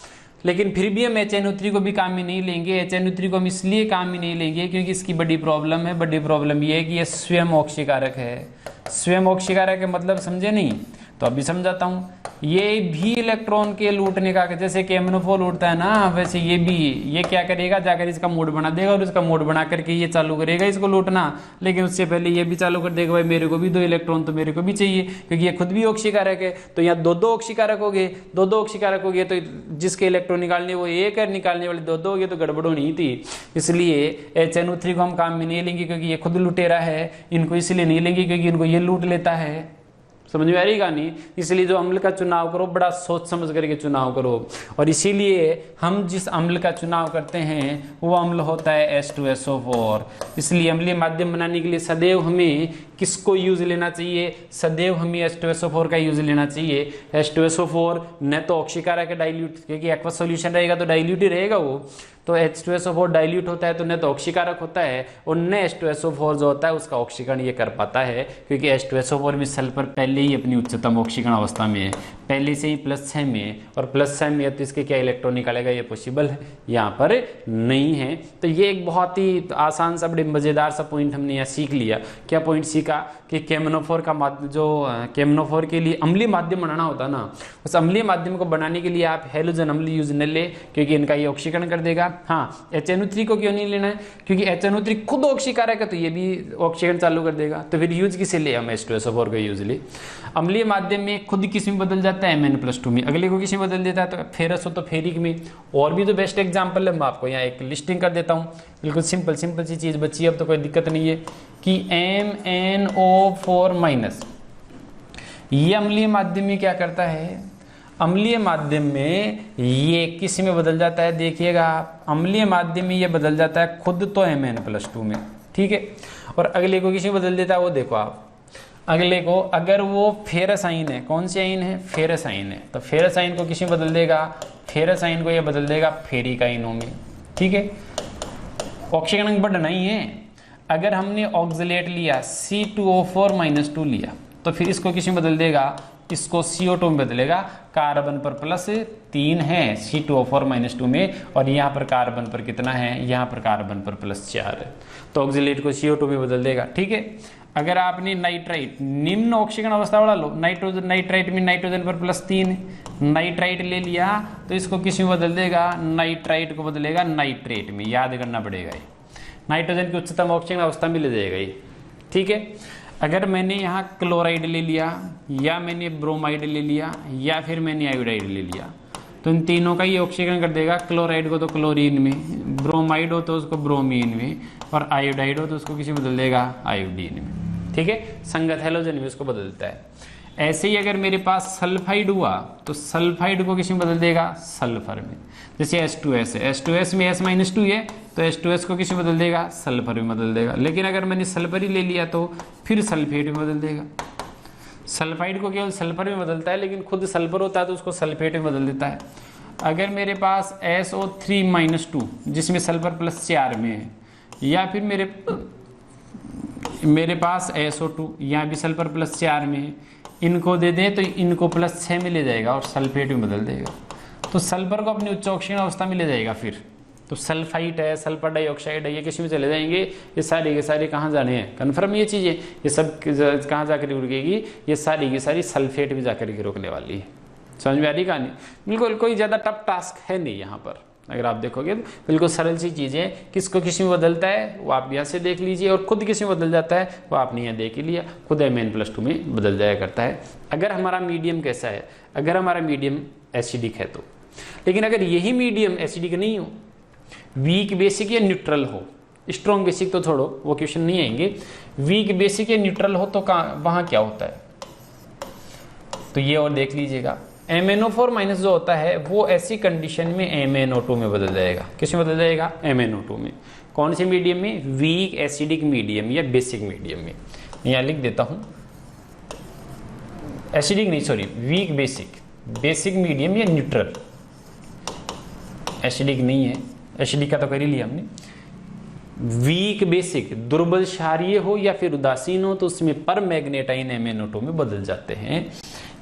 लेकिन फिर भी हम HNO3 को भी काम में नहीं लेंगे। HNO3 को हम इसलिए काम में नहीं लेंगे क्योंकि इसकी बड़ी प्रॉब्लम है, बड़ी प्रॉब्लम ये है कि ये स्वयं ऑक्सीकारक है। स्वयं ऑक्सीकारक है मतलब समझे नहीं, तो अभी समझाता हूँ। ये भी इलेक्ट्रॉन के लूटने का, जैसे KMnO4 लूटता है ना, वैसे ये भी, ये क्या करेगा, जाकर इसका मोड बना देगा और इसका मोड बना करके ये चालू करेगा इसको लूटना। लेकिन उससे पहले ये भी चालू कर देगा, भाई मेरे को भी 2 इलेक्ट्रॉन तो मेरे को भी चाहिए, क्योंकि ये खुद भी ऑक्सीकारक है। तो यहाँ 2 ऑक्सीकारक हो गए, 2 ऑक्सीकारक हो गए, तो जिसके इलेक्ट्रॉन निकालने वो एक है, निकालने वाले 2 हो गए, तो गड़बड़ नहीं थी। इसलिए HNO3 को हम काम में नहीं लेंगे क्योंकि ये खुद लुटेरा है, इनको इसलिए नहीं लेंगे क्योंकि इनको ये लूट लेता है। समझ में आ रही कहानी? इसलिए जो अम्ल का चुनाव करो बड़ा सोच समझ करके चुनाव करो, और इसीलिए हम जिस अम्ल का चुनाव करते हैं वो अम्ल होता है H2SO4। इसलिए अम्लीय माध्यम बनाने के लिए सदैव हमें किसको यूज लेना चाहिए, सदैव हमें H2SO4 का यूज लेना चाहिए। H2SO4 न तो ऑक्सीकारक है डाइल्यूट, क्योंकि एक्वस सॉल्यूशन रहेगा तो डाइल्यूट ही रहेगा वो, तो H2SO4 डाइल्यूट होता है तो न तो ऑक्सीकारक होता है और न H2SO4 जो होता है उसका ऑक्सीकरण ये कर पाता है, क्योंकि H2SO4 में सल्फर पहले ही अपनी उच्चतम ऑक्सीकरण अवस्था में है, पहले से ही +6 में है, और +6 में है तो इसके क्या इलेक्ट्रॉन निकालेगा, ये पॉसिबल है, यहाँ पर नहीं है। तो ये एक बहुत ही आसान सा बड़े मज़ेदार सा पॉइंट हमने यहाँ सीख लिया। क्या पॉइंट सीखा कि KMnO4 का जो KMnO4 के लिए अम्लीय माध्यम बनाना होता है ना, उस अम्लीय माध्यम को बनाने के लिए आप हेलोजन अम्ल यूज न ले, क्योंकि इनका ये ऑक्सीकरण कर देगा। हाँ, HNO3 को क्यों नहीं लेना है, क्योंकि HNO3 खुद ऑक्सीकारक है तो ये भी ऑक्सीकरण चालू कर देगा, तो फिर यूज किसे ले, हम H2SO4 का यूज ले। अम्लीय माध्यम में खुद किस में बदल जाता है, Mn+2 में, अगले को किस में बदल देता है, तो फेरस हो तो फेरिक में। और भी जो बेस्ट एग्जाम्पल है मैं आपको यहाँ एक लिस्टिंग कर देता हूँ, बिल्कुल सिंपल सी चीज़ बची, अब तो कोई दिक्कत नहीं है कि MnO4- ये अम्लीय माध्यम में क्या करता है, अम्लीय माध्यम में ये किस में बदल जाता है, देखिएगा आप, अम्लीय माध्यम में ये बदल जाता है खुद तो Mn+2 में, ठीक है, और अगले को किस में बदल देता है वो देखो आप, अगले को, अगर वो फेरस आइन है, कौन सी आइन है, फेरस आइन है, तो फेरस आइन को किस में बदल देगा, फेरस आइन को ये बदल देगा फेरिक आइनों में, ठीक है। ऑक्सीकरण बढ़ना ही है। अगर हमने ऑक्सलेट लिया C2O4-2 लिया तो फिर इसको किस में बदल देगा, इसको CO2 में बदलेगा, कार्बन पर +3 है C2O4-2 में, और यहाँ पर कार्बन पर कितना है, यहाँ पर कार्बन पर +4 है, तो ऑक्सलेट को CO2 में बदल देगा, ठीक है। अगर आपने नाइट्राइट, निम्न ऑक्सीकरण अवस्था वाला लो, नाइट्राइट में नाइट्रोजन पर +3 है, नाइट्राइट ले लिया तो इसको किस में बदल देगा, नाइट्राइट को बदलेगा नाइट्रेट में, याद करना पड़ेगा ये, नाइट्रोजन की उच्चतम ऑक्सीकरण अवस्था में ले जाएगा ये, ठीक है। अगर मैंने यहाँ क्लोराइड ले लिया, या मैंने ब्रोमाइड ले लिया, या फिर मैंने आयोडाइड ले लिया, तो इन तीनों का ये ऑक्सीकरण कर देगा, क्लोराइड को तो क्लोरीन में, ब्रोमाइड हो तो उसको ब्रोमीन में, और आयोडाइड हो तो उसको किसी बदल देगा आयोडीन में, ठीक है, संगत हैलोजन में उसको बदल देता है। ऐसे ही अगर मेरे पास सल्फाइड हुआ तो सल्फाइड को किस में बदल देगा, सल्फर में, जैसे H2S है, H2S में S-2 है तो H2S को किस में बदल देगा, सल्फर में बदल देगा। लेकिन अगर मैंने सल्फर ही ले लिया तो फिर सल्फेट में बदल देगा। सल्फाइड को केवल सल्फर में बदलता है, लेकिन खुद सल्फर होता है तो उसको सल्फेट में बदल देता है। अगर मेरे पास SO3-2 जिसमें सल्फर +4 में है, या फिर मेरे पास SO2 यहाँ भी सल्फर +4 में है, इनको दे दें तो इनको +6 में ले जाएगा और सल्फेट में बदल देगा, तो सल्फर को अपनी उच्च ऑक्सीकरण अवस्था में ले जाएगा। फिर तो सल्फाइट है, सल्फर डाइऑक्साइड है, ये किस में चले जाएंगे, ये सारी के सारी कहाँ जाने हैं, कन्फर्म ये चीज़ें, ये सब कहाँ जाकर रुकेगी, ये सारी की सारी सल्फेट भी जाकर के रोकने वाली है। समझ में आ रही कहानी? बिल्कुल कोई ज़्यादा टफ टास्क है नहीं यहाँ पर, अगर आप देखोगे तो बिल्कुल सरल सी चीज़ें। किसको किस में बदलता है वो आप यहाँ से देख लीजिए, और खुद किस में बदल जाता है वो आपने यहाँ देख ही लिया, खुद Mn+2 में बदल जाया करता है। अगर हमारा मीडियम कैसा है, अगर हमारा मीडियम एसिडिक है तो, लेकिन अगर यही मीडियम एसिडिक नहीं हो, वीक बेसिक या न्यूट्रल हो, स्ट्रॉन्ग बेसिक तो छोड़ो वो क्वेश्चन नहीं आएंगे, वीक बेसिक या न्यूट्रल हो तो वहाँ क्या होता है, तो ये और देख लीजिएगा। MnO4- जो होता है वो ऐसी कंडीशन में MnO2 में बदल जाएगा। किस में बदल जाएगा, MnO2 में। कौन से मीडियम में, वीक एसिडिक मीडियम या बेसिक मीडियम में। यहाँ लिख देता हूँ, एसिडिक नहीं, sorry, weak basic, basic, medium या न्यूट्रल, एसिडिक नहीं है, एसिडिक का तो कर ही लिया हमने। वीक बेसिक, दुर्बल क्षारीय हो या फिर उदासीन हो तो उसमें पर मैग्नेटाइन MnO2 में बदल जाते हैं।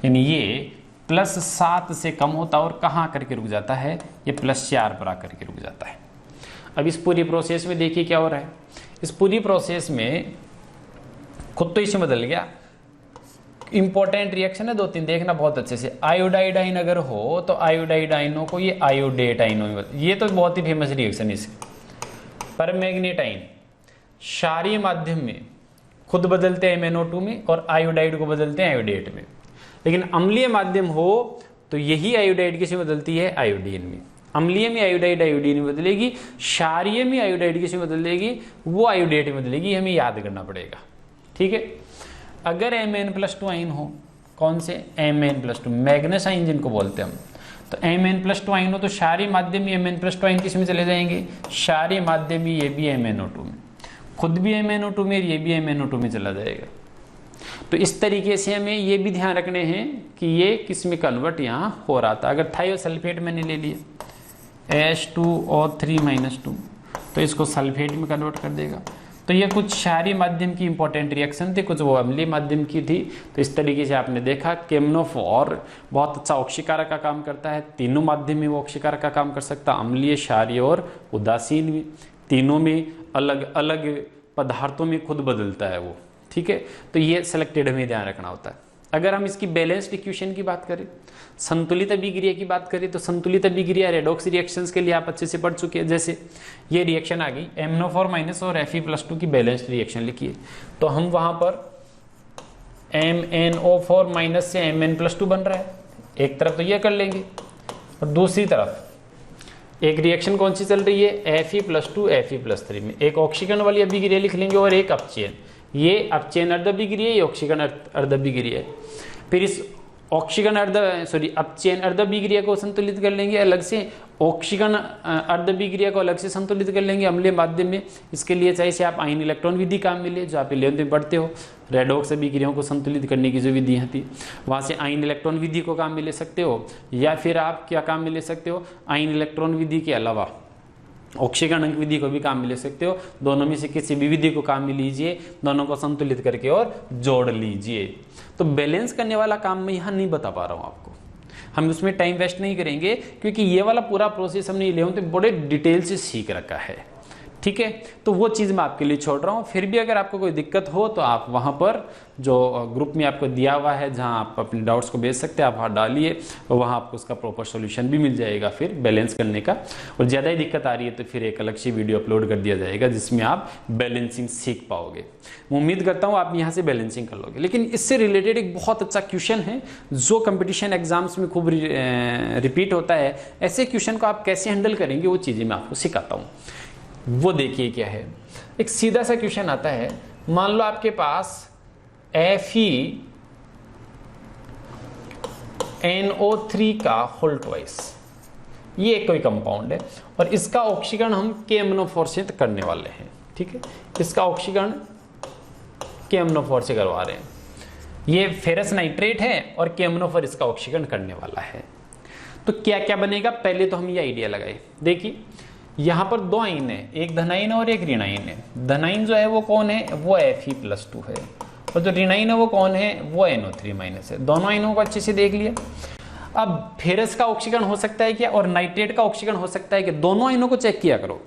यानी ये +7 से कम होता है और कहाँ करके रुक जाता है, ये +4 पर आकर के रुक जाता है। अब इस पूरी प्रोसेस में देखिए क्या हो रहा है। इस पूरी प्रोसेस में खुद तो इसमें बदल गया, इंपॉर्टेंट रिएक्शन है 2-3 देखना बहुत अच्छे से। आयोडाइडाइन अगर हो तो आयोडाइडाइनों को ये आयोडेट आइनों में, ये तो बहुत ही फेमस रिएक्शन है इसकी। पर मैग्नेटाइन क्षारीय माध्यम में खुद बदलते हैं MnO2 में और आयोडाइड को बदलते हैं आयोडेट में। लेकिन अम्लीय माध्यम हो तो यही आयोडाइड किसमें बदलती है, आयोडीन में। अम्लीय में आयोडाइड आयोडीन में बदलेगी, क्षारीय में आयोडाइड किसमें बदलेगी, वो आयोडेट में बदलेगी। हमें याद करना पड़ेगा, ठीक है। अगर Mn+2 आइन हो, कौन से Mn+2 मैग्नेस आइन जिनको बोलते हैं हम, तो Mn+2 आइन हो तो क्षारीय माध्यम में Mn+2 आइन किस में चले जाएंगे, क्षारीय माध्यम में, ये भी MnO2 में, खुद भी MnO2 में, ये भी MnO2 में चला जाएगा। तो इस तरीके से हमें ये भी ध्यान रखने हैं कि ये किस में कन्वर्ट यहाँ हो रहा था। अगर थायोसल्फेट मैंने ले लिया H2O3-2 तो इसको सल्फेट में कन्वर्ट कर देगा। तो ये कुछ क्षारीय माध्यम की इंपॉर्टेंट रिएक्शन थी, कुछ वो अम्लीय माध्यम की थी। तो इस तरीके से आपने देखा केमनोफोर बहुत अच्छा ऑक्सीकारक का काम करता है, तीनों माध्यम में वो ऑक्सीकारक का काम कर सकता है, अम्लीय, क्षारीय और उदासीन में, तीनों में अलग अलग पदार्थों में खुद बदलता है वो, ठीक है। तो ये सिलेक्टेड हमें ध्यान रखना होता है। अगर हम इसकी बैलेंस्ड इक्वेशन की बात करें, संतुलित अभिक्रिया की बात करें, तो संतुलित अभिक्रिया रेडॉक्स रिएक्शंस के लिए आप अच्छे से पढ़ चुके हैं। जैसे ये रिएक्शन आ गई MnO4- और Fe+2 की बैलेंस्ड रिएक्शन लिखिए, तो हम वहां पर MnO4- से Mn+2 बन रहा है, एक तरफ तो ये कर लेंगे और दूसरी तरफ एक रिएक्शन कौन सी चल रही है, Fe+2 Fe+3 में एक ऑक्सीकरण वाली अभिक्रिया लिख लेंगे और एक अपचयन, ये अपचयन अर्धअभिक्रिया, ये ऑक्सीकरण अर्धअभिक्रिया है। फिर इस ऑक्सीकरण अपचयन अर्धअभिक्रिया को संतुलित कर लेंगे अलग से, ऑक्सीकरण अर्धअभिक्रिया को अलग से संतुलित कर लेंगे अम्लीय माध्यम में। इसके लिए चाहे से आप आयन इलेक्ट्रॉन विधि काम में लिए, जो आप 11th में पढ़ते हो, रेडॉक्स अभिक्रियाओं को संतुलित करने की जो विधियाँ थी, वहाँ से आयन इलेक्ट्रॉन विधि को काम में ले सकते हो, या फिर आप क्या काम में ले सकते हो, आयन इलेक्ट्रॉन विधि के अलावा ऑक्सीकरण विधि को भी काम में ले सकते हो। दोनों में से किसी भी विधि को काम में लीजिए, दोनों को संतुलित करके और जोड़ लीजिए। तो बैलेंस करने वाला काम मैं यहाँ नहीं बता पा रहा हूँ आपको, हम उसमें टाइम वेस्ट नहीं करेंगे, क्योंकि ये वाला पूरा प्रोसेस हमने 11th में बड़े डिटेल से सीख रखा है, ठीक है। तो वो चीज़ मैं आपके लिए छोड़ रहा हूँ। फिर भी अगर आपको कोई दिक्कत हो तो आप वहाँ पर जो ग्रुप में आपको दिया हुआ है, जहाँ आप अपने डाउट्स को भेज सकते हैं, आप वहाँ डालिए, और वहाँ आपको उसका प्रॉपर सॉल्यूशन भी मिल जाएगा फिर बैलेंस करने का। और ज़्यादा ही दिक्कत आ रही है तो फिर एक अलग सी वीडियो अपलोड कर दिया जाएगा जिसमें आप बैलेंसिंग सीख पाओगे। मैं उम्मीद करता हूँ आप यहाँ से बैलेंसिंग कर लोगे। लेकिन इससे रिलेटेड एक बहुत अच्छा क्वेश्चन है जो कंपटीशन एग्जाम्स में खूब रिपीट होता है। ऐसे क्वेश्चन को आप कैसे हैंडल करेंगे वो चीज़ें मैं आपको सिखाता हूँ। वो देखिए क्या है, एक सीधा सा क्वेश्चन आता है, मान लो आपके पास FeNO3 का होल ट्वाइस, ये एक कोई कंपाउंड है और इसका ऑक्सीकरण हम KMnO4 से करने वाले हैं, ठीक है। इसका ऑक्सीकरण KMnO4 से करवा रहे हैं। ये फेरस नाइट्रेट है और KMnO4 इसका ऑक्सीकरण करने वाला है। तो क्या क्या बनेगा, पहले तो हम ये आइडिया लगाए। देखिए यहाँ पर दो आयन है, एक धनायन और एक ऋणायन है। धनायन जो है वो कौन है, वो Fe+2 है, और जो ऋणायन है वो कौकौन है, वो NO3- है। दोनों आयनों को अच्छे से देख लिया। अब फेरस का ऑक्सीकरण हो सकता है क्या और नाइट्रेट का ऑक्सीकरण हो सकता है कि, दोनों आयनों को चेक किया करो।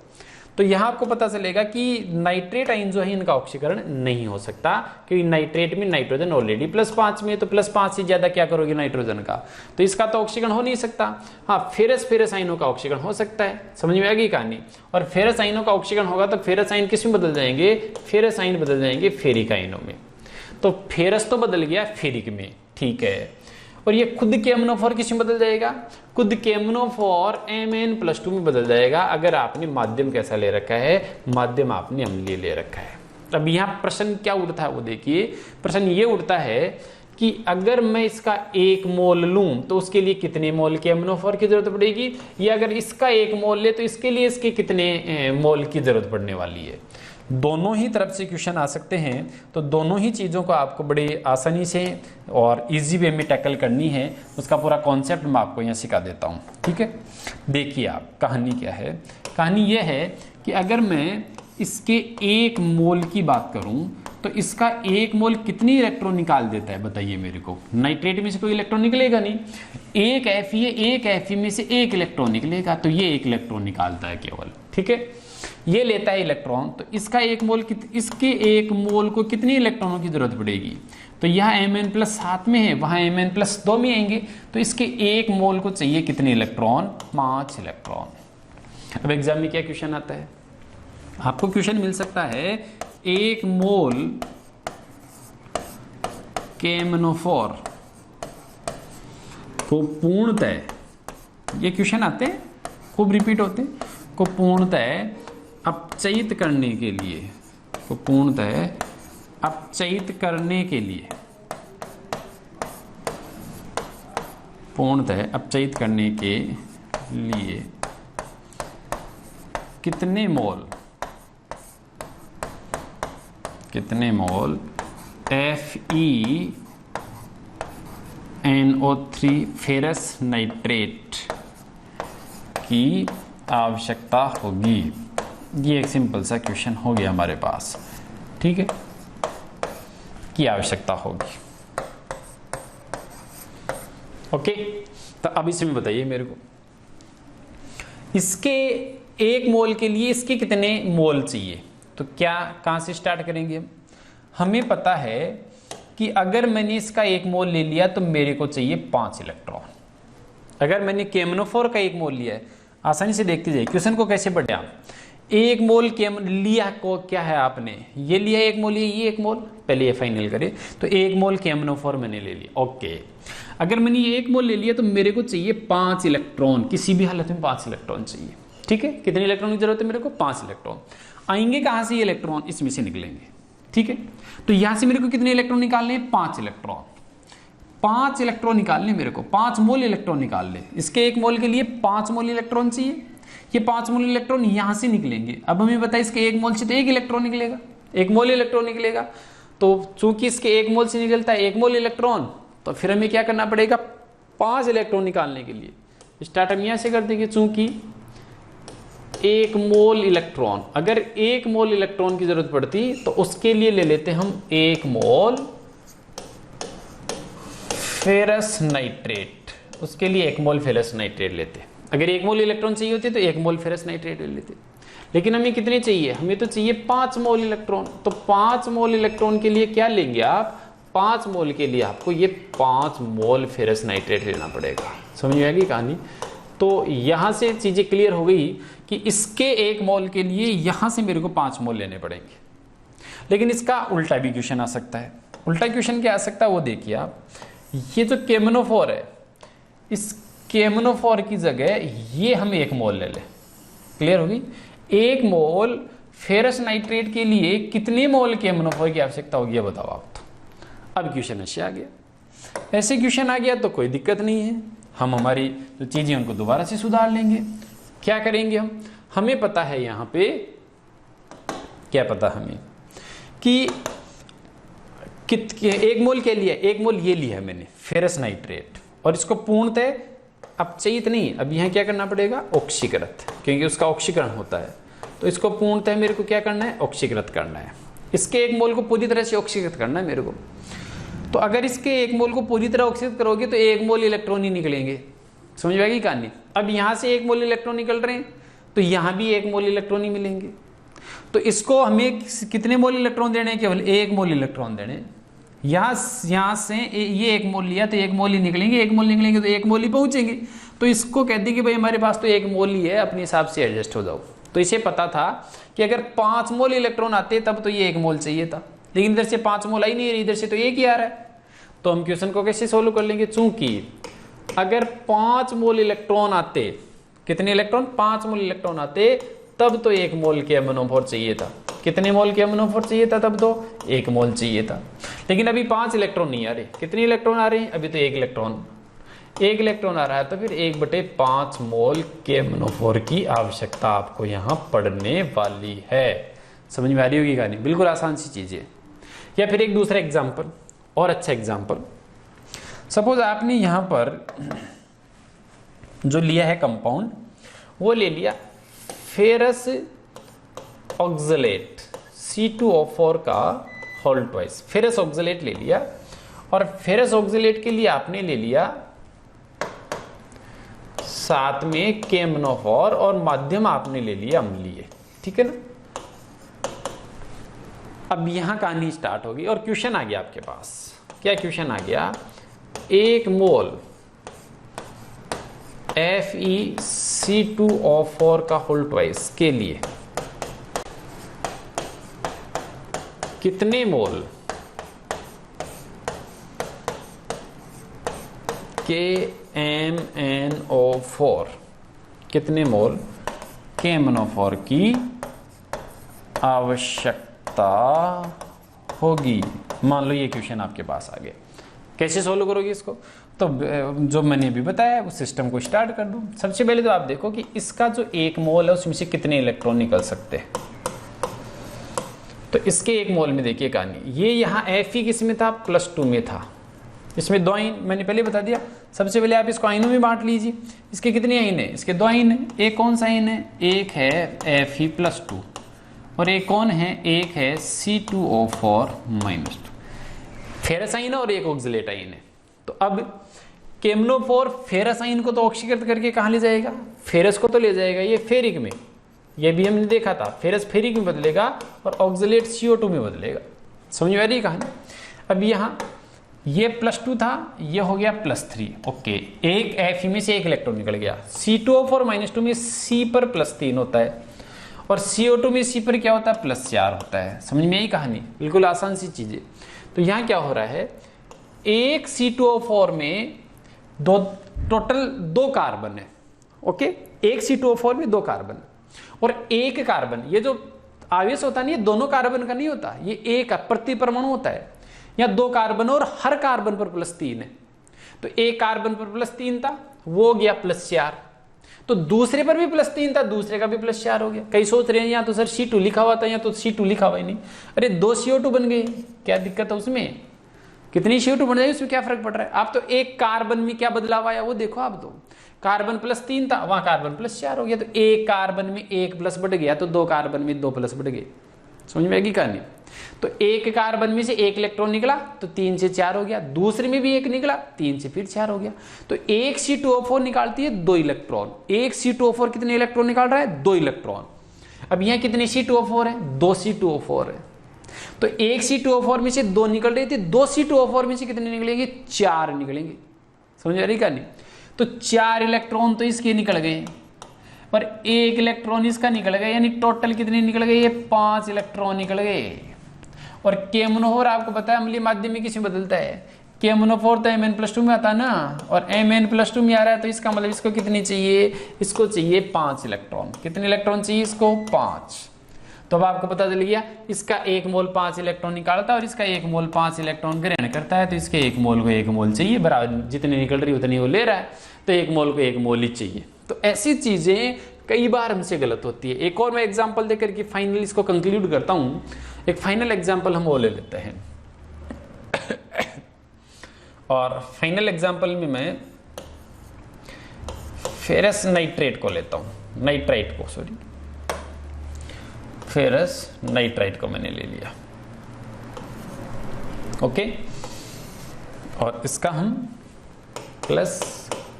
तो यहाँ आपको पता चलेगा कि नाइट्रेट आयन जो है इनका ऑक्सीकरण नहीं हो सकता, क्योंकि नाइट्रेट में नाइट्रोजन ऑलरेडी +5 में, तो +5 से ज्यादा क्या करोगे नाइट्रोजन का, तो इसका तो ऑक्सीकरण हो नहीं सकता। हाँ, फेरस आयनों का ऑक्सीकरण हो सकता है, समझ में आ गई कहानी। और फेरस आयनों का ऑक्सीकरण होगा तो फेरस आयन किस में बदल जाएंगे, फेरस आयन बदल जाएंगे फेरिक आयनों में। तो फेरस तो बदल गया फेरिक में, ठीक है। और ये खुद KMnO4 किस में बदल जाएगा, खुद KMnO4 Mn+2 में बदल जाएगा, अगर आपने माध्यम कैसा ले रखा है, माध्यम आपने अम्लीय ले रखा है। अब यहाँ प्रश्न क्या उठता है वो देखिए, प्रश्न ये उठता है कि अगर मैं इसका 1 मोल लूं तो उसके लिए कितने मोल के MnO4 की जरूरत पड़ेगी, या अगर इसका 1 मोल ले तो इसके लिए इसके कितने मोल की जरूरत पड़ने वाली है। दोनों ही तरफ से क्वेश्चन आ सकते हैं, तो दोनों ही चीज़ों को आपको बड़े आसानी से और इजी वे में टैकल करनी है। उसका पूरा कॉन्सेप्ट मैं आपको यहाँ सिखा देता हूँ, ठीक है। देखिए आप, कहानी क्या है। कहानी यह है कि अगर मैं इसके 1 मोल की बात करूं तो इसका 1 मोल कितनी इलेक्ट्रॉन निकाल देता है बताइए मेरे को। नाइट्रेट में से कोई इलेक्ट्रॉन निकलेगा नहीं, एक Fe है, एक Fe में से 1 इलेक्ट्रॉन निकलेगा, तो ये 1 इलेक्ट्रॉन निकालता है केवल, ठीक है। ये लेता है इलेक्ट्रॉन, तो इसका 1 मोल इसके 1 मोल को कितनी इलेक्ट्रॉनों की जरूरत पड़ेगी। तो यहाँ Mn+7 में है, वहां Mn+2 में आएंगे, तो इसके 1 मोल को चाहिए कितने इलेक्ट्रॉन, 5 इलेक्ट्रॉन। अब एग्जाम में क्या क्वेश्चन आता है, आपको क्वेश्चन मिल सकता है 1 मोल के MnO4 को पूर्णतः, ये क्वेश्चन आते हैं खूब रिपीट होते हैं, को पूर्णतः अपचयित करने के लिए, को पूर्णतः अपचयित करने के लिए, पूर्णतः अपचयित करने के लिए कितने मोल FeNO3 फेरस नाइट्रेट की आवश्यकता होगी। ये एक सिंपल सा क्वेश्चन हो गया हमारे पास, ठीक है, की आवश्यकता होगी। ओके, तो अब इसमें बताइए मेरे को, इसके 1 मोल के लिए इसके कितने मोल चाहिए। तो क्या, कहां से स्टार्ट करेंगे हम। हमें पता है कि अगर मैंने इसका 1 मोल ले लिया तो मेरे को चाहिए 5 इलेक्ट्रॉन। अगर मैंने KMnO4 का 1 मोल लिया है, आसानी से देखते जाइए क्वेश्चन को कैसे पढ़े आप। 1 मोल लिया को क्या है आपने, ये लिया 1 मोल, ये 1 मोल, पहले ये फाइनल करे, तो 1 मोल KMnO4 मैंने ले लिया। ओके, अगर मैंने ये 1 मोल ले लिया तो मेरे को चाहिए 5 इलेक्ट्रॉन, किसी भी हालत में 5 इलेक्ट्रॉन चाहिए, ठीक है। कितने इलेक्ट्रॉन की जरूरत है मेरे को, 5 इलेक्ट्रॉन। आएंगे कहां से ये इलेक्ट्रॉन, इसमें से निकलेंगे, ठीक है। तो यहां से मेरे को कितने इलेक्ट्रॉन निकालने हैं, 5 इलेक्ट्रॉन। 5 इलेक्ट्रॉन निकालने मेरे को, 5 मोल इलेक्ट्रॉन निकाल ले। इसके 1 मोल के लिए 5 मोल इलेक्ट्रॉन चाहिए, ये 5 मोल इलेक्ट्रॉन यहां से निकलेंगे। अब हमें बताया इसके 1 मोल से तो 1 इलेक्ट्रॉन निकलेगा, 1 मोल इलेक्ट्रॉन निकलेगा। तो चूंकि इसके 1 मोल से निकलता है 1 मोल इलेक्ट्रॉन, तो फिर हमें क्या करना पड़ेगा, 5 इलेक्ट्रॉन निकालने के लिए स्टार्ट हम यहां से कर देंगे। चूंकि 1 मोल इलेक्ट्रॉन, अगर 1 मोल इलेक्ट्रॉन की जरूरत पड़ती तो उसके लिए ले लेते हम 1 मोल फेरस नाइट्रेट, उसके लिए 1 मोल फेरस नाइट्रेट लेते। अगर 1 मोल इलेक्ट्रॉन चाहिए होते तो 1 मोल फेरस नाइट्रेट ले लेते, लेकिन हमें कितने चाहिए, हमें तो चाहिए 5 मोल इलेक्ट्रॉन। तो 5 मोल इलेक्ट्रॉन के लिए क्या लेंगे आप, 5 मोल के लिए आपको ये 5 मोल फेरस नाइट्रेट लेना पड़ेगा। समझ में आएगी कहानी। तो यहां से चीजें क्लियर हो गई कि इसके 1 मोल के लिए यहां से मेरे को 5 मोल लेने पड़ेंगे। लेकिन इसका उल्टा भी क्वेश्चन आ सकता है। उल्टा क्वेश्चन क्या आ सकता है वो देखिए आप, ये जो KMnO4 है, इस KMnO4 की जगह ये हम 1 मोल ले लें। क्लियर होगी। 1 मोल फेरस नाइट्रेट के लिए कितने मोल KMnO4 की आवश्यकता होगी ये बताओ आप। तो अब क्वेश्चन ऐसे आ गया, ऐसे क्वेश्चन आ गया तो कोई दिक्कत नहीं है, हम हमारी जो चीजें उनको दोबारा से सुधार लेंगे। क्या करेंगे हम, हमें पता है यहां पे क्या पता हमें कि 1 मोल के लिए 1 मोल ये लिया है मैंने फेरस नाइट्रेट, और इसको पूर्णतः अपचयित नहीं, अब यहां क्या करना पड़ेगा, ऑक्सीकृत, क्योंकि उसका ऑक्सीकरण होता है। तो इसको पूर्णतः मेरे को क्या करना है, ऑक्सीकृत करना है। इसके 1 मोल को पूरी तरह से ऑक्सीकृत करना है मेरे को। तो अगर इसके 1 मोल को पूरी तरह ऑक्सीकृत करोगे तो 1 मोल इलेक्ट्रॉन ही निकलेंगे। समझ में आएगी कहानी। अब यहां से 1 मोल इलेक्ट्रॉन निकल रहे हैं तो यहां भी 1 मोल इलेक्ट्रॉन ही मिलेंगे। तो इसको हमें कितने मोल इलेक्ट्रॉन देने हैं, केवल 1 मोल इलेक्ट्रॉन देने। यहां से ये 1 मोल लिया तो 1 मोल ही निकलेंगे, 1 मोल निकलेंगे तो 1 मोल ही पहुंचेंगे। तो इसको कहते हैं कि भाई हमारे पास तो 1 मोल ही है, अपने हिसाब से एडजस्ट हो जाओ। तो इसे पता था कि अगर 5 मोल इलेक्ट्रॉन आते तब तो ये 1 मोल चाहिए था, लेकिन इधर से 5 मोल आई नहीं, इधर से तो 1 ही आ रहा है। तो हम क्वेश्चन को कैसे सोल्व कर लेंगे, चूंकि अगर 5 मोल इलेक्ट्रॉन आते, कितने इलेक्ट्रॉन, 5 मोल इलेक्ट्रॉन आते, तब तो 1 मोल के MnO4 चाहिए था। कितने मोल के MnO4 चाहिए था तब तो, 1 मोल चाहिए था। लेकिन अभी 5 इलेक्ट्रॉन नहीं आ रहे। कितने इलेक्ट्रॉन आ रहे हैं? अभी तो 1 इलेक्ट्रॉन आ रहा है, तो फिर 1/5 मोल KMnO4 की आवश्यकता आपको यहां पड़ने वाली है। समझ में आ रही होगी कहानी? बिल्कुल आसान सी चीज है। या फिर एक दूसरा एग्जाम्पल, और अच्छा एग्जाम्पल, सपोज आपने यहां पर जो लिया है कंपाउंड, वो ले लिया फेरस ऑक्सलेट C2O4 का होल ट्वाइस। फेरस ऑक्सलेट ले लिया, और फेरस ऑक्सलेट के लिए आपने ले लिया साथ में KMnO4, और माध्यम आपने ले लिया अम्लीय। ठीक है ना? अब यहां कहानी स्टार्ट होगी और क्वेश्चन आ गया आपके पास। क्या क्वेश्चन आ गया? 1 मोल FeC2O4 का होल ट्वाइस के लिए कितने मोल KMnO4, कितने मोल KMnO4 की आवश्यकता होगी? मान लो ये क्वेश्चन आपके पास आ गया। कैसे सोल्व करोगे इसको? तो जो मैंने अभी बताया उस सिस्टम को स्टार्ट कर दो। सबसे पहले तो आप देखो कि इसका जो 1 मोल है उसमें से कितने इलेक्ट्रॉन निकल सकते हैं। तो इसके 1 मोल में देखिए कहानी, ये यहाँ Fe किस में था? +2 में था। इसमें 2 आइन, मैंने पहले बता दिया। सबसे पहले आप इसको आइनों में बांट लीजिए। इसके कितने आइन है? इसके 2 आइन है। एक कौन सा आइन है? एक है Fe+2, और एक कौन है? एक है C2O4-2। फेरस आइन है और एक ऑक्सलेट आइन है। तो अब KMnO4 फेरस आइन को तो ऑक्सीकृत करके कहाँ ले जाएगा? फेरस को तो ले जाएगा ये फेरिक में। ये भी हमने देखा था, फेरस फेरिक में बदलेगा और ऑक्सलेट CO2 में बदलेगा। समझ में आ रही है कहानी? अब यहाँ ये +2 था, ये हो गया +3। ओके, एक Fe में से 1 इलेक्ट्रॉन निकल गया। C2O4-2 में C पर +3 होता है, और CO2 में C पर क्या होता है? +4 होता है। समझ में आई कहानी? बिल्कुल आसान सी चीज है। तो यहाँ क्या हो रहा है? एक C2O4 में टोटल 2 कार्बन है। ओके, एक C2O4 में 2 कार्बन, और एक कार्बन, ये जो आवेश होता है ये दोनों कार्बन का नहीं होता, ये एक प्रति परमाणु होता है। यहाँ 2 कार्बन और हर कार्बन पर +3 है। तो एक कार्बन पर +3 था, वो हो गया +4। तो दूसरे पर भी +3 था, दूसरे का भी +4 हो गया। कई सोच रहे हैं यहाँ तो सर C2 लिखा हुआ था, यहाँ तो C2 लिखा हुआ ही नहीं। अरे 2 CO2 बन गए, क्या दिक्कत है उसमें? कितनी CO2 बन जाएगी उसमें क्या फर्क पड़ रहा है? आप तो एक कार्बन में क्या बदलाव आया वो देखो। आप तो कार्बन +3 था, वहां कार्बन +4 हो गया। तो एक कार्बन में 1 प्लस बढ़ गया, तो 2 कार्बन में 2 प्लस बढ़ गए। समझ में आएगी कहानी? तो एक कार्बन में से 1 इलेक्ट्रॉन निकला तो 3 से 4 हो गया, दूसरे में भी 1 निकला, 3 से फिर 4 हो गया। तो एक C2O4 निकालती है 2 इलेक्ट्रॉन। एक C2O4 कितने इलेक्ट्रॉन निकाल रहा है? 2 इलेक्ट्रॉन। अब यहाँ कितने C2O4 है? 2 C2O4 है। तो एक C2O4 में से 2 निकल रही थी, 2 C2O4 में से कितने निकलेंगे? 4 निकलेंगे। समझ आ रही कहानी? तो 4 इलेक्ट्रॉन तो इसके निकल गए, पर 1 इलेक्ट्रॉन इसका निकल गया, यानी टोटल कितने निकल गए? ये 5 इलेक्ट्रॉन निकल गए। और KMnO4 आपको पता है अम्लीय माध्यम में किसमें बदलता है? KMnO4 तो Mn+2 में आता है ना, और Mn+2 में आ रहा है, तो इसका मतलब इसको कितनी चाहिए? इसको चाहिए 5 इलेक्ट्रॉन। कितने इलेक्ट्रॉन चाहिए इसको? 5। तो अब आपको पता चल गया, इसका 1 मोल 5 इलेक्ट्रॉन निकालता है और इसका 1 मोल 5 इलेक्ट्रॉन ग्रहण करता है। तो इसके 1 मोल को 1 मोल चाहिए, बराबर जितनी निकल रही उतनी वो ले रहा है, तो 1 मोल को 1 मोल ही चाहिए। तो ऐसी चीजें कई बार हमसे गलत होती है। एक और मैं एग्जांपल देकर के फाइनली इसको कंक्लूड करता हूं। एक फाइनल एग्जांपल हम वो ले लेते हैं, और फाइनल एग्जांपल में मैं फेरस नाइट्रेट को लेता हूं, फेरस नाइट्राइट को मैंने ले लिया। ओके, और इसका हम प्लस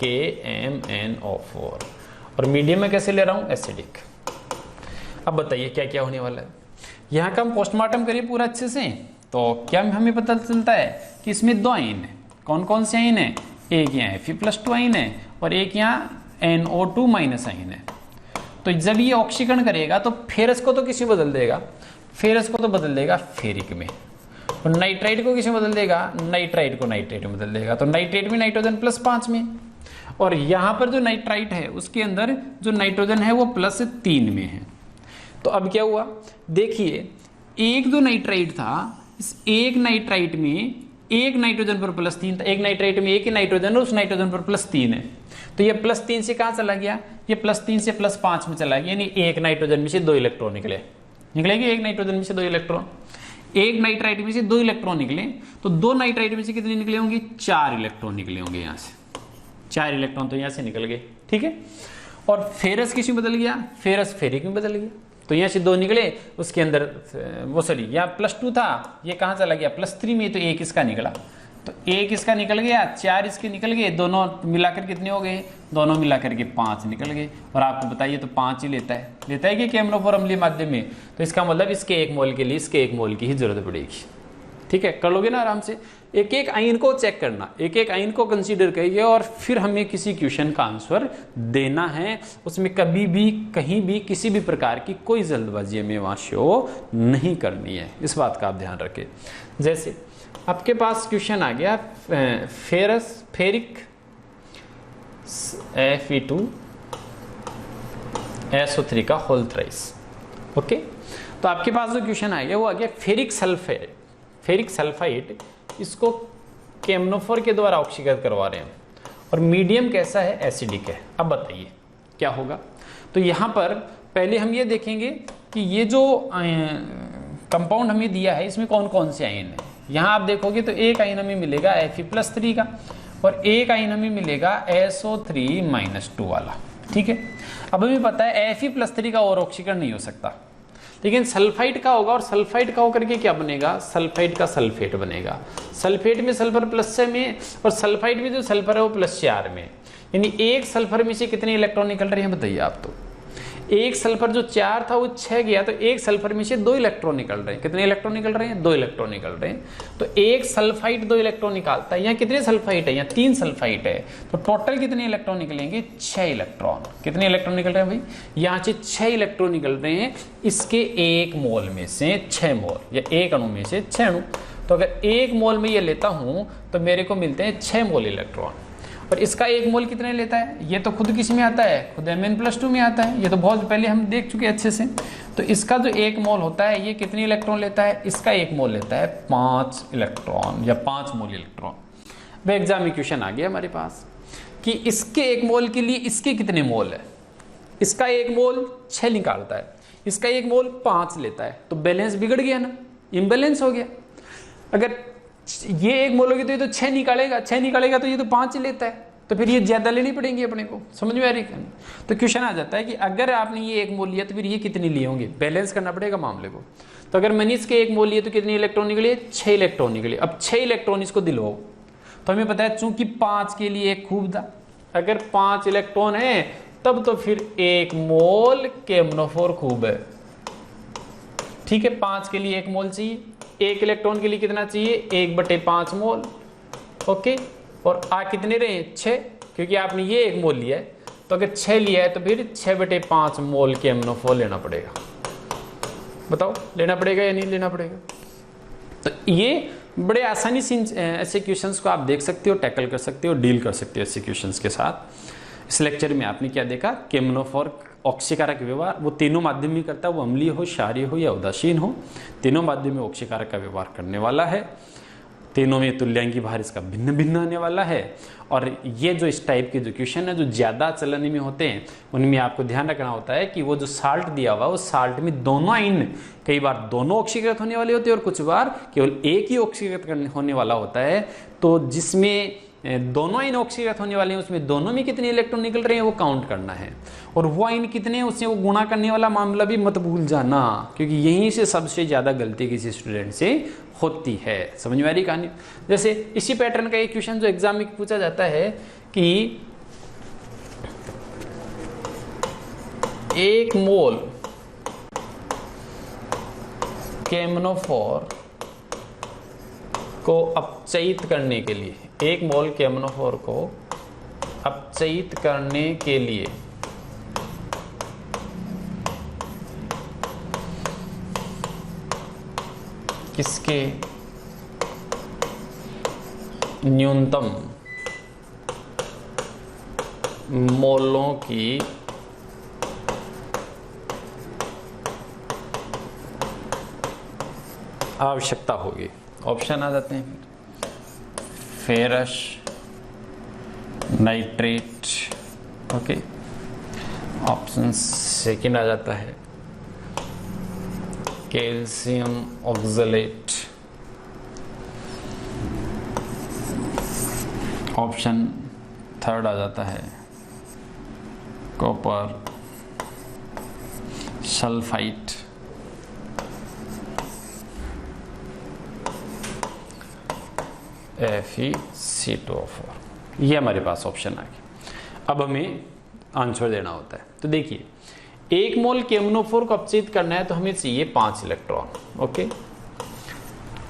KMnO4, और मीडियम में कैसे ले रहा हूं? एसिडिक। अब बताइए क्या क्या होने वाला है। यहां का हम पोस्टमार्टम करिए पूरा अच्छे से, तो क्या हमें पता चलता है कि इसमें 2 आइन है। कौन कौन से आइन है? एक यहाँ Fe+2 आइन है, और एक यहाँ NO2- आइन है। तो जब ये ऑक्सीकरण करेगा तो फेरस को तो किसी में बदल देगा? फेरस को तो बदल देगा फेरिक में। और नाइट्राइट को किसी में बदल देगा? नाइट्राइट को नाइट्रेट में बदल देगा। तो नाइट्रेट में नाइट्रोजन +5 में, और यहां पर जो नाइट्राइट है उसके अंदर जो नाइट्रोजन है वो +3 में है। तो अब क्या हुआ? देखिए, एक जो नाइट्राइट था इस एक नाइट्राइट में एक नाइट्रोजन पर +3 था, एक नाइट्राइट में एक ही नाइट्रोजन है, उस नाइट्रोजन पर +3 है, तो ये +3 से कहाँ चला गया, ये +3 से +5 में चला गया, यानी एक नाइट्रोजन में से 2 इलेक्ट्रॉन निकलेंगे, एक नाइट्रोजन में से 2 इलेक्ट्रॉन, एक नाइट्राइट में से 2 इलेक्ट्रॉन निकले, तो 2 नाइट्राइट में से कितने निकले होंगे, 4 इलेक्ट्रॉन निकले होंगे, यहाँ से 4 इलेक्ट्रॉन तो यहाँ से निकल गए, ठीक है। और फेरस किस में बदल गया, फेरस फेरिक में बदल गया, तो यहाँ से 2 निकले, उसके अंदर वो सॉरी यहाँ +2 था, ये कहाँ चला गया +3 में, तो एक इसका निकला, तो एक इसका निकल गया, 4 इसके निकल गए, दोनों मिलाकर कितने हो गए, दोनों मिलाकर के 5 निकल गए। और आपको बताइए तो 5 ही लेता है कि केमनोफोर अम्लीय माध्यम में, तो इसका मतलब इसके 1 मोल के लिए इसके 1 मोल की ही जरूरत पड़ेगी, ठीक है। कर लोगे ना आराम से, एक एक आयन को चेक करना, एक एक आयन को कंसीडर करिए और फिर हमें किसी क्वेश्चन का आंसर देना है, उसमें कभी भी कहीं भी किसी भी प्रकार की कोई जल्दबाजी हमें वहां शो नहीं करनी है, इस बात का आप ध्यान रखें। जैसे आपके पास क्वेश्चन आ गया फेरिक Fe2SO3 का होल थ्राइस, ओके। तो आपके पास जो क्वेश्चन आ गया वो आ गया फेरिक सल्फाइड, इसको केमनोफोर के द्वारा ऑक्सीकृत करवा रहे हैं और मीडियम कैसा है, एसिडिक है। अब बताइए क्या होगा। तो यहाँ पर पहले हम ये देखेंगे कि ये जो कंपाउंड हमें दिया है इसमें कौन कौन से आयन है। यहाँ आप देखोगे तो एक आयन हमें मिलेगा Fe+3 का और एक आयन हमें मिलेगा SO3-2 वाला, ठीक है। अब हमें पता है Fe+3 का और ऑक्सीकरण नहीं हो सकता, लेकिन सल्फाइड का होगा, और सल्फाइड का होकर के क्या बनेगा, सल्फाइड का सल्फेट बनेगा। सल्फेट में सल्फर +6 में और सल्फाइड में जो सल्फर है वो +4 में, यानी एक सल्फर में से कितने इलेक्ट्रॉन निकल रहे हैं बताइए आप। तो एक सल्फर जो 4 था वो 6 गया, तो एक सल्फर में से 2 इलेक्ट्रॉन निकल रहे हैं। कितने इलेक्ट्रॉन निकल रहे हैं, 2 इलेक्ट्रॉन निकल रहे हैं। तो एक सल्फाइड 2 इलेक्ट्रॉन निकालता है। यहाँ कितने सल्फाइड है, यहाँ 3 सल्फाइड है, तो टोटल कितने इलेक्ट्रॉन निकलेंगे, 6 इलेक्ट्रॉन। कितने इलेक्ट्रॉन निकल रहे हैं भाई, यहाँ से 6 इलेक्ट्रॉन निकल रहे हैं इसके 1 मोल में से 6 मोल, या एक अणु में से 6 अणु। तो अगर 1 मोल में ये लेता हूं तो मेरे को मिलते हैं 6 मोल इलेक्ट्रॉन। और इसका 1 मोल कितने लेता है, ये तो खुद किस में आता है, खुद Mn+2 में आता है, ये तो बहुत पहले हम देख चुके अच्छे से। तो इसका जो 1 मोल होता है ये कितने इलेक्ट्रॉन लेता है, इसका 1 मोल लेता है 5 इलेक्ट्रॉन या 5 मोल इलेक्ट्रॉन। वह एग्जाम में क्वेश्चन आ गया हमारे पास कि इसके 1 मोल के लिए इसके कितने मोल है। इसका 1 मोल 6 निकालता है, इसका 1 मोल 5 लेता है, तो बैलेंस बिगड़ गया ना, इम्बैलेंस हो गया। अगर ये 1 मोल होगी तो ये तो 6 निकालेगा, 6 निकालेगा तो ये तो 5 लेता है, तो फिर ये ज्यादा लेनी पड़ेंगी अपने को। समझ में आ रही है। तो क्वेश्चन आ जाता है कि अगर आपने ये 1 मोल लिया तो फिर ये कितने लिए होंगे, बैलेंस करना पड़ेगा मामले को। तो अगर मनीष के 1 मोल लिए तो कितने इलेक्ट्रॉन निकले, 6 इलेक्ट्रॉन निकले। अब 6 इलेक्ट्रॉन इसको दिलवाओ, तो हमें पता है चूंकि 5 के लिए 1 खूब था, अगर 5 इलेक्ट्रॉन है तब तो फिर 1 मोल केमनोफोर खूब है, ठीक है। 5 के लिए 1 मोल चाहिए, 1 इलेक्ट्रॉन के लिए कितना चाहिए, 1/5 मोल, ओके। और आ कितने रहे, 6, क्योंकि आपने ये 1 मोल लिया है, तो अगर 6 लिया है तो फिर 6/5 मोल केमनोफोर लेना पड़ेगा। बताओ लेना पड़ेगा या नहीं लेना पड़ेगा। तो ये बड़े आसानी से ऐसे क्वेश्चंस को आप देख सकते हो, टैकल कर सकते हो, डील कर सकते हो ऐसे क्वेश्चंस के साथ। इस लेक्चर में आपने क्या देखा, केमनोफोर ऑक्सीकारक व्यवहार वो तीनों माध्यम में करता है, वो अम्लीय हो, क्षारीय हो या उदासीन हो, तीनों माध्यम में ऑक्सीकारक का व्यवहार करने वाला है। तीनों में तुल्यांकी भार इसका भिन्न भिन्न आने वाला है। और ये जो इस टाइप के जो क्वेश्चन है जो ज़्यादा चलन में होते हैं उनमें आपको ध्यान रखना होता है कि वो जो साल्ट दिया हुआ है उस साल्ट में दोनों आयन, कई बार दोनों ऑक्सीकृत होने वाले होते हैं और कुछ बार केवल एक ही ऑक्सीकृत होने वाला होता है। तो जिसमें दोनों आयन ऑक्सीकृत होने वाले हैं उसमें दोनों में कितने इलेक्ट्रॉन निकल रहे हैं वो काउंट करना है। और वो आयन कितने हैं उससे वो गुणा करने वाला मामला भी मत भूल जाना, क्योंकि यहीं से सबसे ज़्यादा गलती किसी स्टूडेंट से होती है। समझ में आ रही कहानी। जैसे इसी पैटर्न का एक क्वेश्चन जो एग्जाम में पूछा जाता है कि 1 मोल केमनोफोर को अपचयित करने के लिए, 1 मोल केमनोफोर को अपचयित करने के लिए किसके न्यूनतम मोलों की आवश्यकता होगी। ऑप्शन आ जाते हैं ferrous nitrate, okay. Option second आ जाता है कैल्शियम ऑक्सलेट। ऑप्शन थर्ड आ जाता है कॉपर सल्फाइड। Fe(C2O4), ये हमारे पास ऑप्शन आ गया। अब हमें आंसर देना होता है। तो देखिए, 1 मोल KMnO4 को अपचित करना है तो हमें चाहिए 5 इलेक्ट्रॉन, ओके।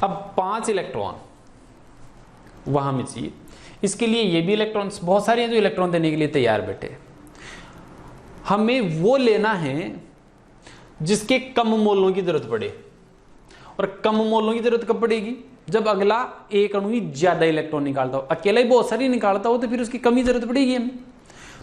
अब 5 इलेक्ट्रॉन वहां हमें चाहिए, इसके लिए ये भी इलेक्ट्रॉन्स बहुत सारे हैं जो इलेक्ट्रॉन देने के लिए तैयार बैठे। हमें वो लेना है जिसके कम मोलों की जरूरत पड़े, और कम मोलों की जरूरत कब पड़ेगी? जब अगला एक अणु ही ज्यादा इलेक्ट्रॉन निकालता हो। अकेला ही बहुत सारी निकालता हो तो फिर उसकी कमी जरूरत पड़ेगी हमें।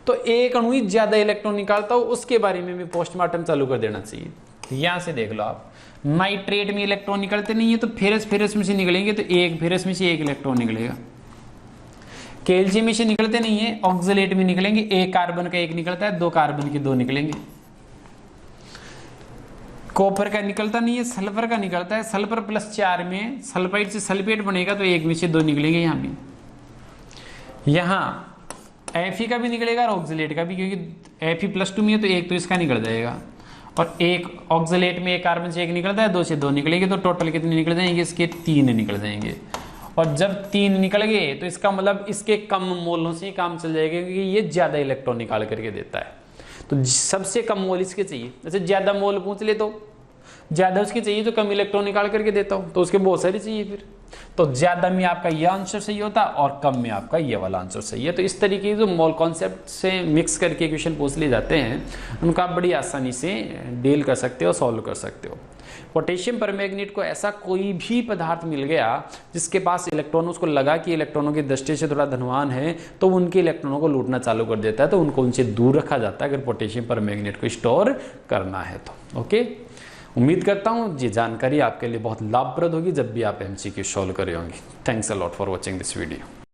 तो एक अणु ही ज्यादा इलेक्ट्रॉन निकालता हो, उसके बारे में भी पोस्टमार्टम चालू कर देना चाहिए। यहां से देख लो आप, नाइट्रेट में इलेक्ट्रॉन निकलते नहीं है तो फेरस में से निकलेंगे तो एक फेरस में से एक इलेक्ट्रॉन निकलेगा। कैल्शियम में से निकलते नहीं है, ऑक्सलेट में निकलेंगे, एक कार्बन का एक निकलता है, 2 कार्बन के 2 निकलेंगे। कॉपर का निकलता नहीं है, सल्फर का निकलता है, सल्फर +4 में सल्फाइड से सल्फेट बनेगा तो एक में से 2 निकलेंगे। यहाँ भी, यहाँ Fe का भी निकलेगा और ऑक्सलेट का भी, क्योंकि Fe+2 में है तो एक तो इसका निकल जाएगा, और एक ऑक्सलेट में एक कार्बन से एक निकलता है, 2 से 2 निकलेंगे, तो टोटल कितने निकल जाएंगे? इसके 3 निकल जाएंगे। और जब 3 निकल गए तो इसका मतलब इसके कम मोलों से काम चल जाएगा, क्योंकि ये ज्यादा इलेक्ट्रॉन निकाल करके देता है। तो सबसे कम मोल इसके चाहिए। जैसे ज्यादा मोल पूछ ले तो ज्यादा उसके चाहिए तो कम इलेक्ट्रॉन निकाल करके देता हूं, तो उसके बहुत सारे चाहिए फिर। तो ज्यादा में आपका यह आंसर सही होता है और कम में आपका ये वाला आंसर सही है। तो इस तरीके जो मोल कॉन्सेप्ट से मिक्स करके क्वेश्चन पूछ लिए जाते हैं, उनका आप बड़ी आसानी से डील कर सकते हो, सॉल्व कर सकते हो। पोटेशियम परमैंगनेट को ऐसा कोई भी पदार्थ मिल गया जिसके पास इलेक्ट्रॉन, उसको लगा कि इलेक्ट्रॉनों की दृष्टि से थोड़ा धनवान है, तो उनके इलेक्ट्रॉनों को लूटना चालू कर देता है, तो उनको उनसे दूर रखा जाता है अगर पोटेशियम परमैंगनेट को स्टोर करना है तो। ओके, उम्मीद करता हूँ ये जानकारी आपके लिए बहुत लाभप्रद होगी जब भी आप MCQ सॉल्व कर रहे होंगे। Thanks a lot for watching this video.